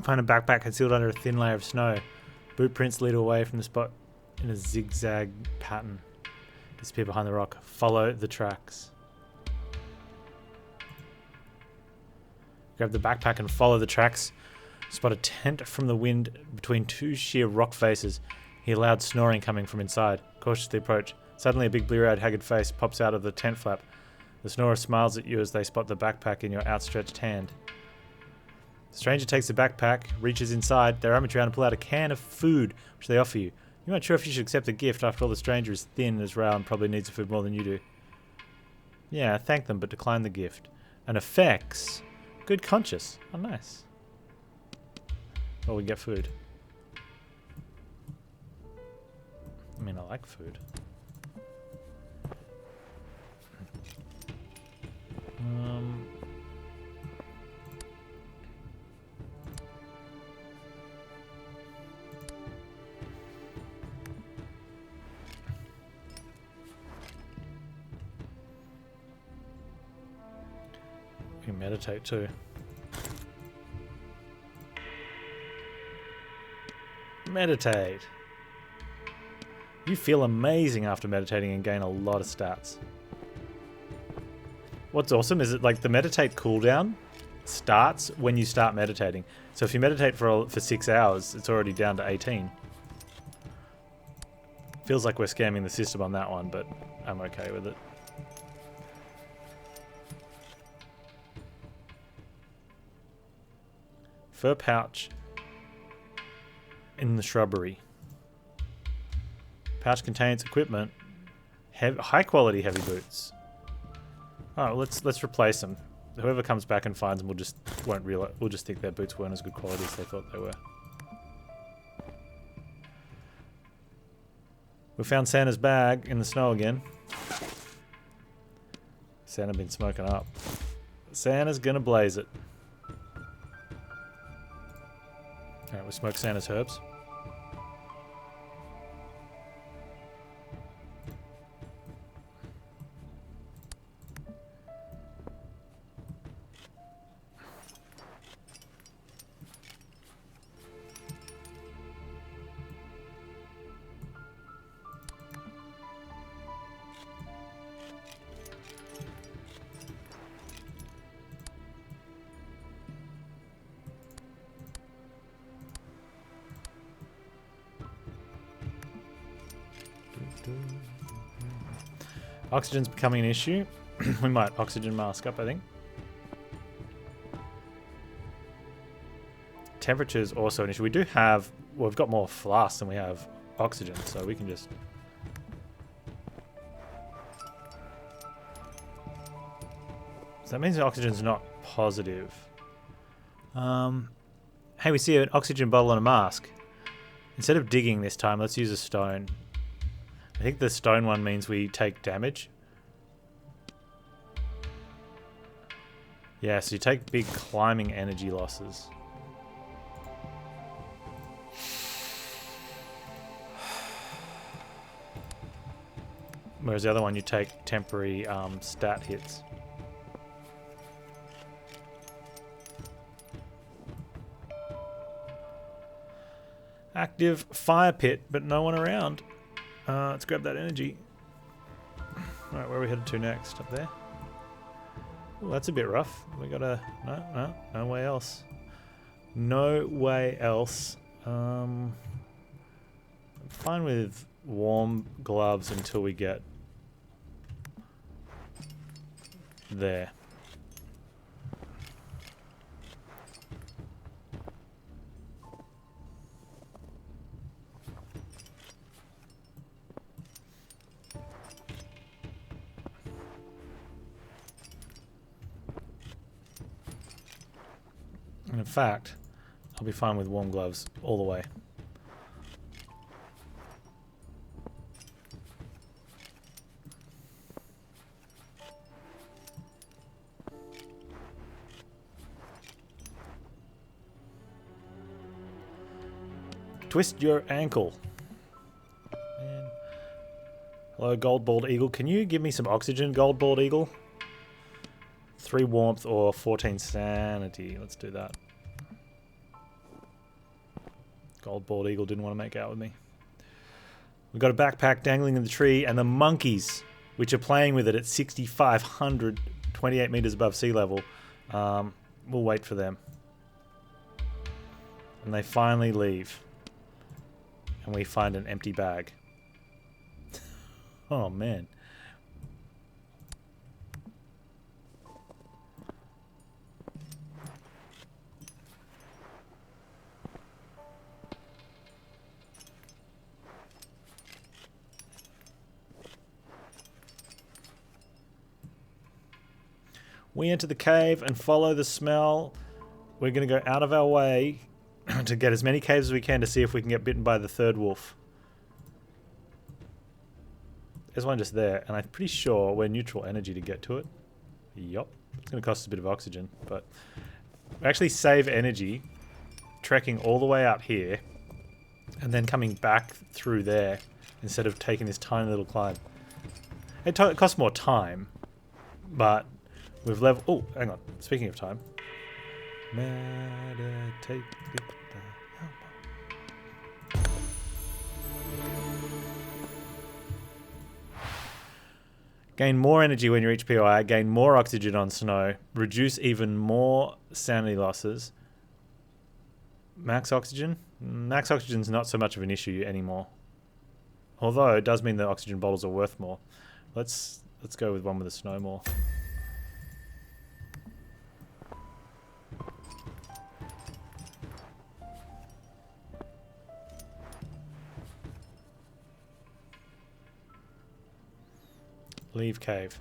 Find a backpack concealed under a thin layer of snow. Boot prints lead away from the spot in a zigzag pattern. Disappear behind the rock. Follow the tracks. Grab the backpack and follow the tracks. Spot a tent from the wind between two sheer rock faces. Hear loud snoring coming from inside. Cautiously approach. Suddenly a big blear-eyed haggard face pops out of the tent flap. The snorer smiles at you as they spot the backpack in your outstretched hand. The stranger takes the backpack, reaches inside, they rummage around and pull out a can of food, which they offer you. You're not sure if you should accept the gift. After all, the stranger is thin as rail and probably needs the food more than you do. Yeah, thank them, but decline the gift. And effects. Good conscience. Oh, nice. Well, we get food. I mean, I like food. We can meditate too. Meditate. You feel amazing after meditating and gain a lot of stats. What's awesome is that like the meditate cooldown starts when you start meditating. So if you meditate for 6 hours, it's already down to 18. Feels like we're scamming the system on that one, but I'm okay with it. Fur pouch in the shrubbery. Pouch contains equipment. High quality heavy boots. Oh, let's replace them. Whoever comes back and finds them we'll just think their boots weren't as good quality as they thought they were. We found Santa's bag in the snow again. Santa been smoking up. Santa's gonna blaze it. Alright, we'll smoke Santa's herbs. Oxygen's becoming an issue. We might oxygen mask up, I think. Temperature's also an issue. We do have... Well, we've got more flasks than we have oxygen, so we can just... So that means the oxygen's not positive. Hey, we see an oxygen bottle and a mask. Instead of digging this time, let's use a stone. I think the stone one means we take damage. Yeah, so you take big climbing energy losses. Whereas the other one, you take temporary stat hits. Active fire pit, but no one around. Let's grab that energy. Alright, where are we headed to next? Up there? Ooh, that's a bit rough. We gotta... No way else. No way else. I'm fine with warm gloves until we get there. And in fact, I'll be fine with warm gloves all the way. Twist your ankle. Man. Hello, Gold Bald Eagle. Can you give me some oxygen, Gold Bald Eagle? 3 warmth or 14 sanity. Let's do that. Gold Bald Eagle didn't want to make out with me. We've got a backpack dangling in the tree, and the monkeys, which are playing with it at 6,500, 28 meters above sea level. We'll wait for them. And they finally leave. And we find an empty bag. Oh, man. We enter the cave and follow the smell. We're going to go out of our way to get as many caves as we can to see if we can get bitten by the third wolf. There's one just there, and I'm pretty sure we're neutral energy to get to it. Yup. It's going to cost us a bit of oxygen, but we actually save energy trekking all the way out here and then coming back through there instead of taking this tiny little climb. It costs more time, but we've leveled... Oh, hang on. Speaking of time. Meditate. Gain more energy when you reach POI, gain more oxygen on snow, reduce even more sanity losses. Max oxygen? Max oxygen's not so much of an issue anymore. Although it does mean that oxygen bottles are worth more. Let's go with one with the snow more. Leave cave.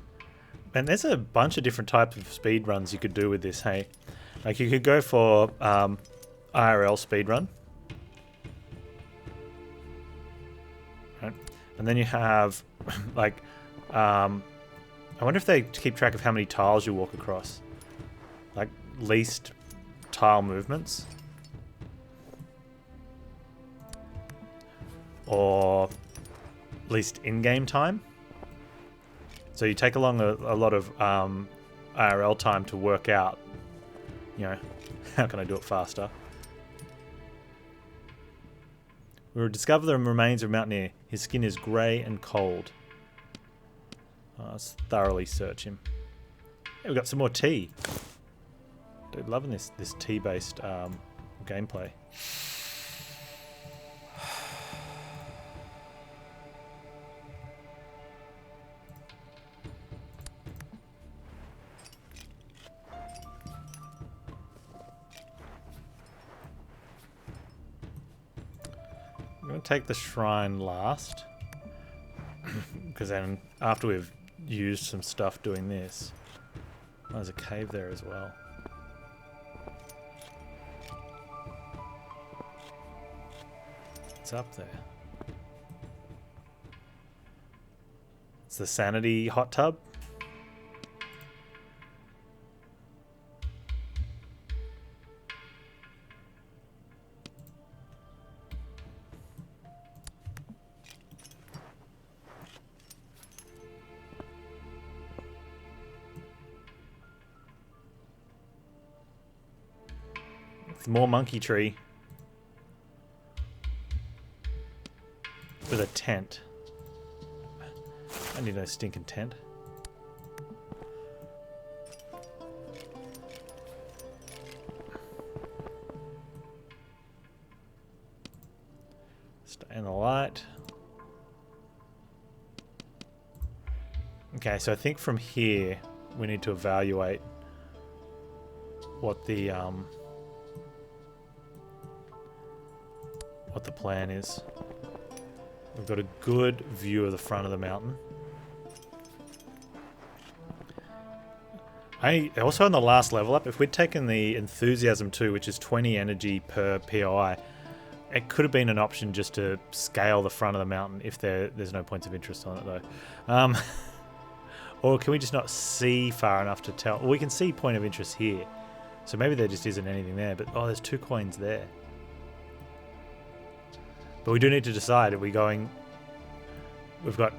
And there's a bunch of different types of speed runs you could do with this, hey? Like you could go for IRL speed run. Right. And then you have like I wonder if they keep track of how many tiles you walk across. Like least tile movements. Or least in-game time. So you take along a lot of IRL time to work out, you know, how can I do it faster? We will discover the remains of a mountaineer. His skin is grey and cold. Let's thoroughly search him. Hey, we've got some more tea. Dude, loving this tea-based gameplay. I'm going to take the shrine last, because then after we've used some stuff doing this, there's a cave there as well. It's up there. It's the sanity hot tub. More monkey tree. With a tent. I need no stinking tent. Stay in the light. Okay, so I think from here we need to evaluate what the plan is. We've got a good view of the front of the mountain. Also on the last level up, if we'd taken the Enthusiasm 2, which is 20 energy per POI, it could have been an option just to scale the front of the mountain if there's no points of interest on it though. Or can we just not see far enough to tell? Well, we can see point of interest here. So maybe there just isn't anything there, but oh, there's 2 coins there. But we do need to decide, are we going... We've got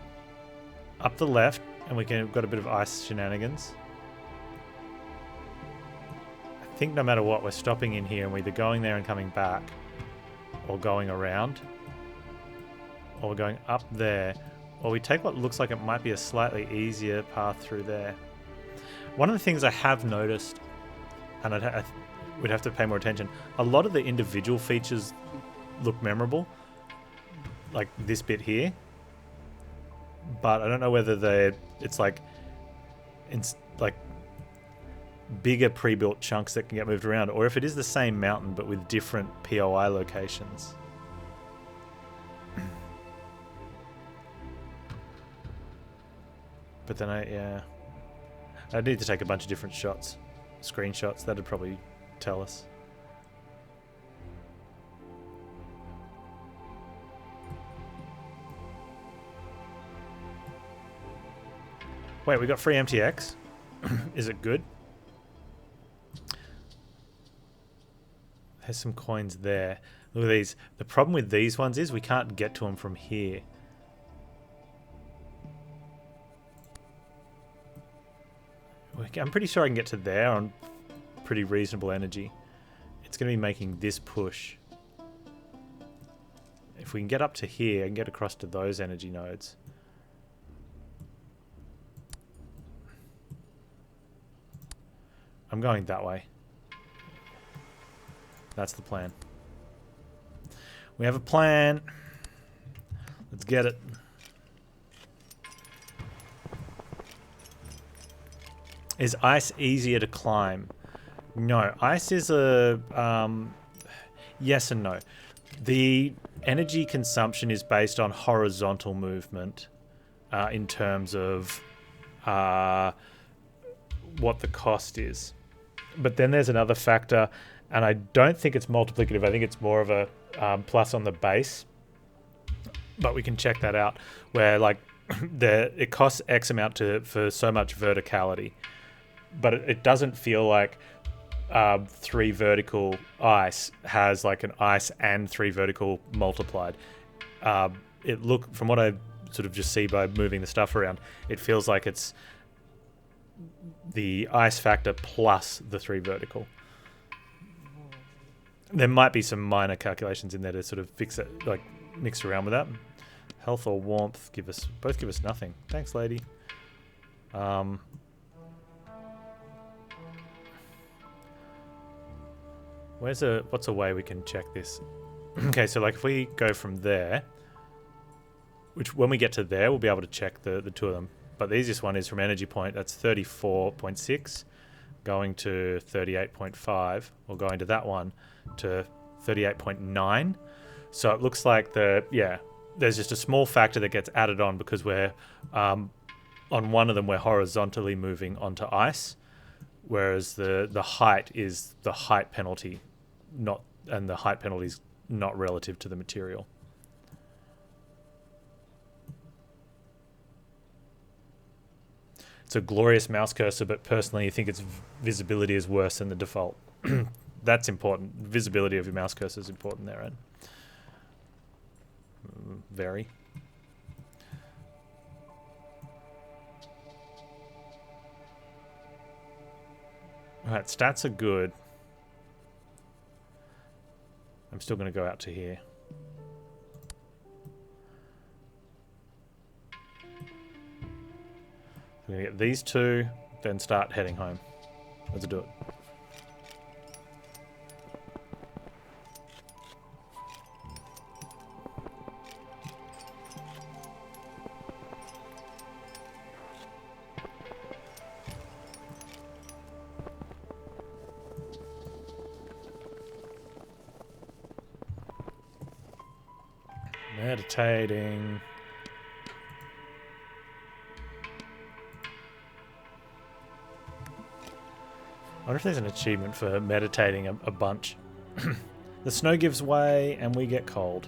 up the left, and we've got a bit of ice shenanigans. I think no matter what, we're stopping in here, and we're either going there and coming back, or going around, or we're going up there, or we take what looks like it might be a slightly easier path through there. One of the things I have noticed, and we'd have to pay more attention, a lot of the individual features look memorable, like this bit here, but I don't know whether it's like bigger pre-built chunks that can get moved around, or if it is the same mountain but with different POI locations. But then I'd need to take a bunch of different shots, screenshots. That'd probably tell us. Wait, we got free MTX? Is it good? There's some coins there. Look at these. The problem with these ones is we can't get to them from here. I'm pretty sure I can get to there on pretty reasonable energy. It's going to be making this push. If we can get up to here, I can get across to those energy nodes. I'm going that way. That's the plan. We have a plan. Let's get it. Is ice easier to climb? No. Ice is a... yes and no. The energy consumption is based on horizontal movement in terms of what the cost is. But then there's another factor, and I don't think it's multiplicative. I think it's more of a plus on the base. But we can check that out, where like it costs X amount for so much verticality. But it doesn't feel like 3 vertical ice has like an ice and 3 vertical multiplied. From what I sort of just see by moving the stuff around, it feels like it's the ice factor plus the 3 vertical. There might be some minor calculations in there to sort of fix it, like mix around with that. Health or warmth both give us nothing. Thanks, lady. What's a way we can check this? Okay, so like if we go from there, which when we get to there, we'll be able to check the 2 of them. But the easiest one is from energy point. That's 34.6, going to 38.5, or going to that one to 38.9. So it looks like there's just a small factor that gets added on because we're on one of them we're horizontally moving onto ice. Whereas the height is the height penalty, and the height penalty is not relative to the material. It's a glorious mouse cursor, but personally I think its visibility is worse than the default. That's important. Visibility of your mouse cursor is important there, right? Very. Alright, stats are good. I'm still going to go out to here. I'm going to get these 2, then start heading home. Let's do it. Meditating. I wonder if there's an achievement for meditating a bunch. The snow gives way and we get cold.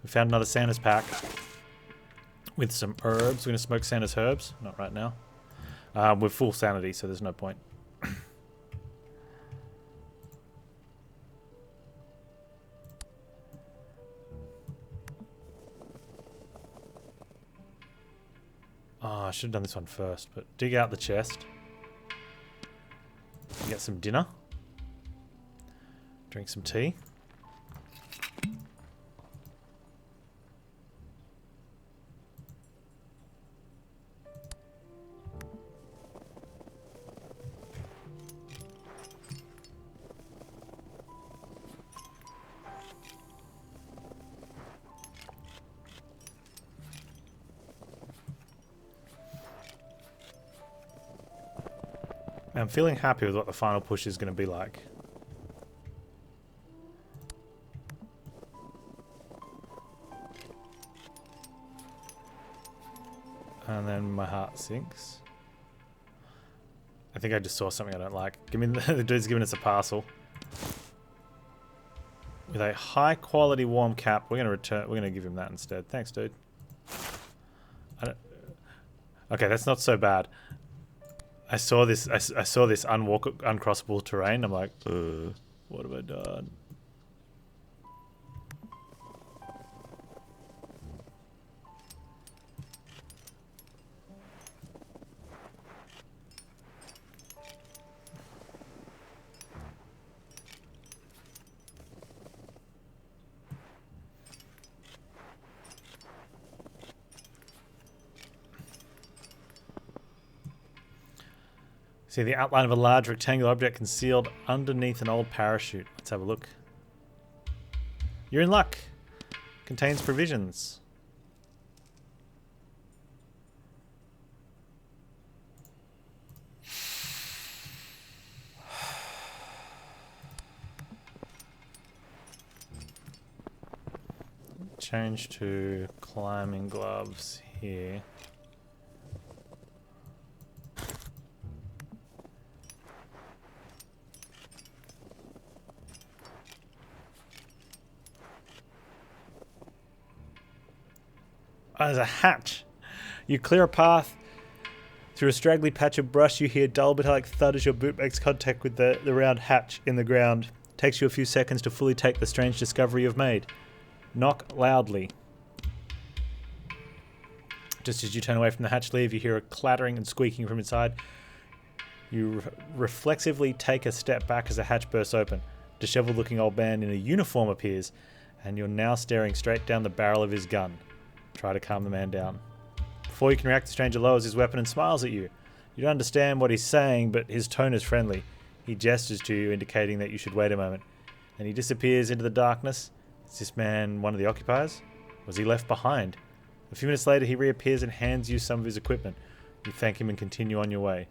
We found another Santa's pack with some herbs. We're going to smoke Santa's herbs. Not right now. We're full sanity, so there's no point. Oh, I should have done this one first, but dig out the chest. Get some dinner. Drink some tea. I'm feeling happy with what the final push is going to be like. And then my heart sinks. I think I just saw something I don't like. Give me the dude's giving us a parcel. With a high quality warm cap. We're going to give him that instead. Thanks, dude. Okay, that's not so bad. I saw this uncrossable terrain. I'm like, what have I done? See the outline of a large rectangular object concealed underneath an old parachute. Let's have a look. You're in luck. Contains provisions. Change to climbing gloves here. Oh, there's a hatch. You clear a path through a straggly patch of brush. You hear dull metallic thud as your boot makes contact with the round hatch in the ground. Takes you a few seconds to fully take the strange discovery you've made. Knock loudly. Just as you turn away from the hatch lever, you hear a clattering and squeaking from inside. You reflexively take a step back as the hatch bursts open. A disheveled-looking old man in a uniform appears, and you're now staring straight down the barrel of his gun. Try to calm the man down. Before you can react, the stranger lowers his weapon and smiles at you. You don't understand what he's saying, but his tone is friendly. He gestures to you, indicating that you should wait a moment. And he disappears into the darkness. Is this man one of the occupiers? Was he left behind? A few minutes later, he reappears and hands you some of his equipment. You thank him and continue on your way.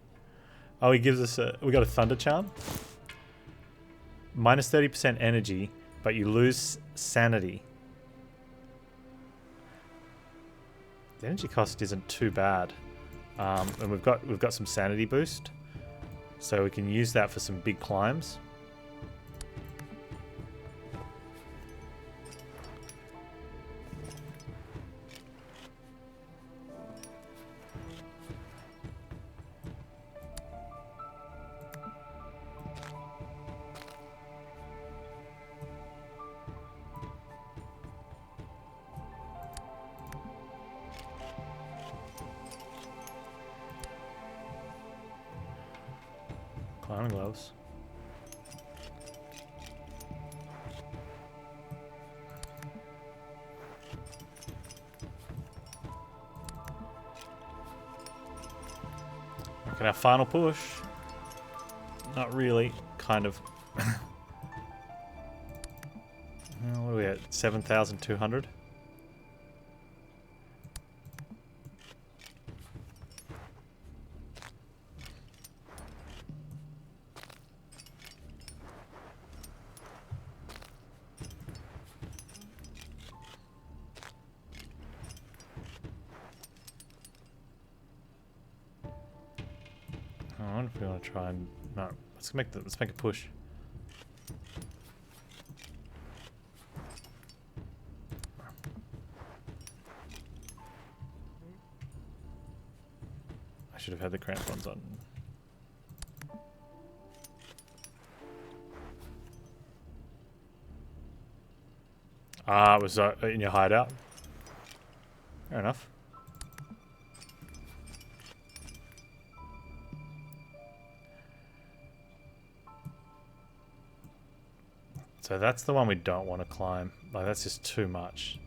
Oh, he gives us we got a thunder charm. Minus 30% energy, but you lose sanity. The energy cost isn't too bad, and we've got some sanity boost, so we can use that for some big climbs. Climbing gloves. Okay, our final push. Not really, kind of. What are we at? 7,200? if we want to try and no, let's make a push. I should have had the crampons on. Ah, it was in your hideout. Fair enough. So that's the one we don't want to climb. Like, that's just too much.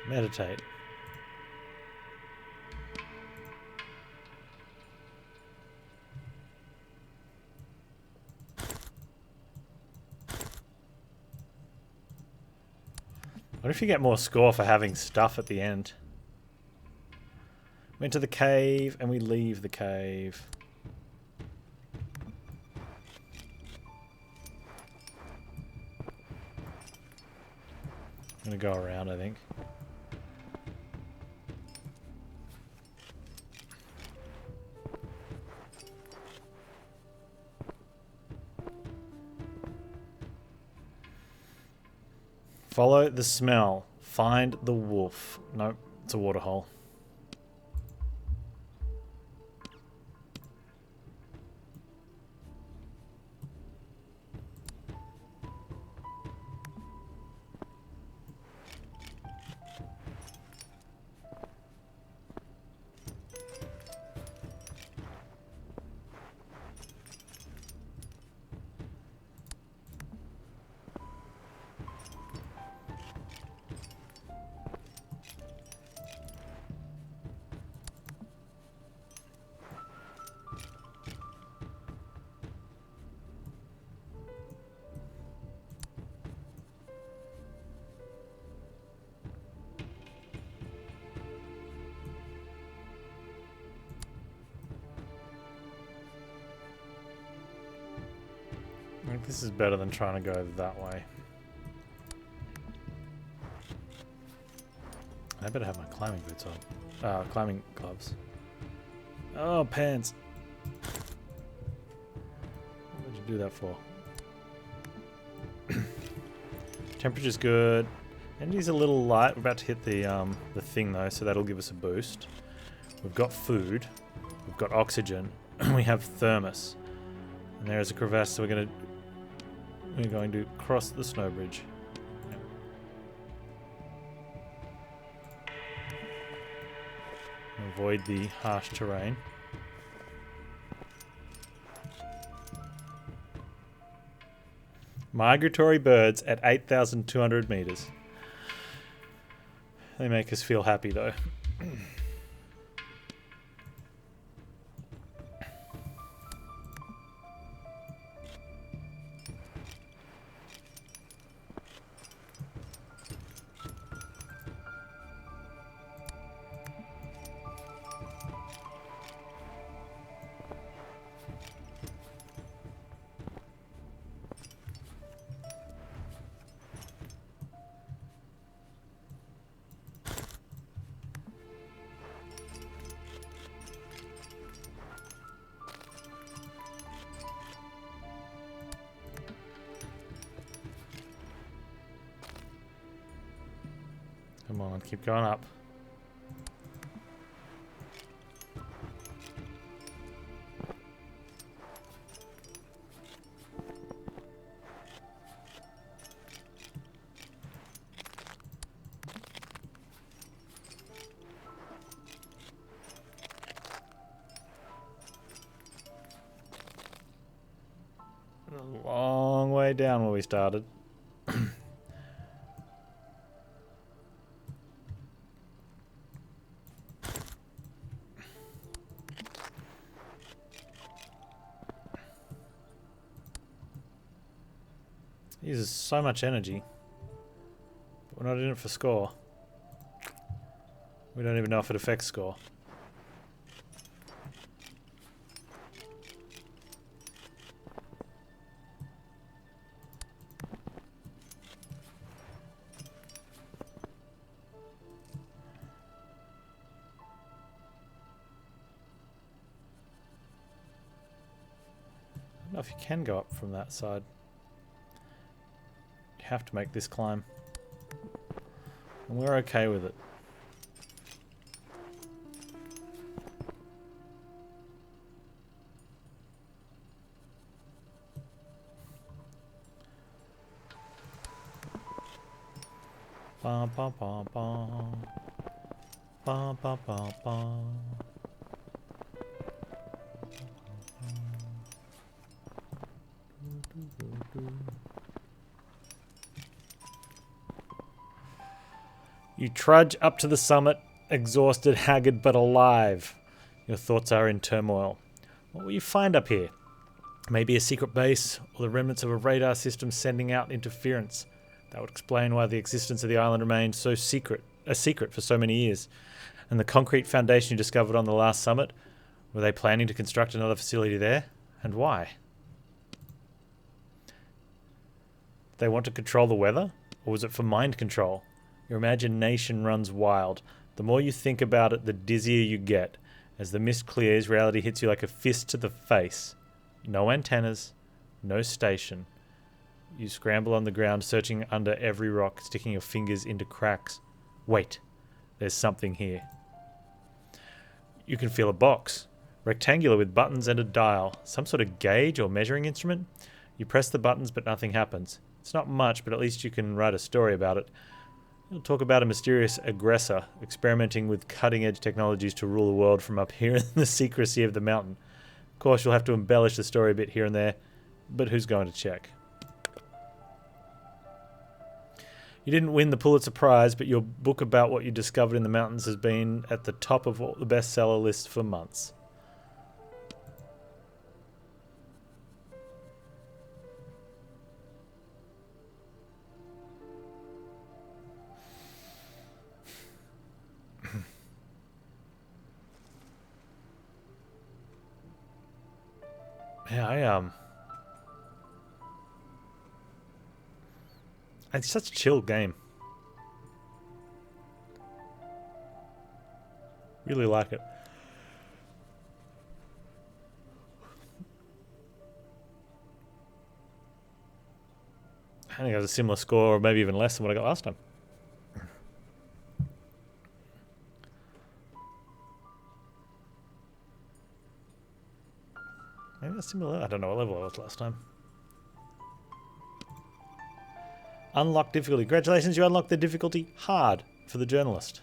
Meditate. What if you get more score for having stuff at the end? We enter the cave and we leave the cave. I'm gonna go around, I think. Follow the smell. Find the wolf. Nope, it's a waterhole. I think this is better than trying to go that way. I better have my climbing boots on. Climbing gloves. Oh, Panz. What did you do that for? Temperature's good. Energy's a little light. We're about to hit the thing though, so that'll give us a boost. We've got food. We've got oxygen. We have thermos. And there's a crevasse, so we're going to cross the snow bridge. Avoid the harsh terrain. Migratory birds at 8,200 meters. They make us feel happy though. Come on, keep going up. A long way down where we started. Uses so much energy. But we're not in it for score. We don't even know if it affects score. know if you can go up from that side. You have to make this climb. And we're okay with it. Bum, bum, bum, bum. Bum, bum, bum, bum. You trudge up to the summit, exhausted, haggard, but alive. Your thoughts are in turmoil. What will you find up here? Maybe a secret base, or the remnants of a radar system sending out interference. That would explain why the existence of the island remained a secret for so many years. And the concrete foundation you discovered on the last summit, were they planning to construct another facility there? And why? They want to control the weather? Or was it for mind control? Your imagination runs wild. The more you think about it, the dizzier you get. As the mist clears, reality hits you like a fist to the face. No antennas, no station. You scramble on the ground, searching under every rock, sticking your fingers into cracks. Wait, there's something here. You can feel a box, rectangular with buttons and a dial. Some sort of gauge or measuring instrument? You press the buttons, but nothing happens. It's not much, but at least you can write a story about it. You'll talk about a mysterious aggressor experimenting with cutting-edge technologies to rule the world from up here in the secrecy of the mountain. Of course, you'll have to embellish the story a bit here and there, but who's going to check? You didn't win the Pulitzer Prize, but your book about what you discovered in the mountains has been at the top of all the bestseller lists for months. Yeah, it's such a chill game. Really like it. I think I was a similar score, or maybe even less than what I got last time. Maybe that's similar. I don't know what level I was last time. Unlock difficulty. Congratulations, you unlocked the difficulty hard for the journalist.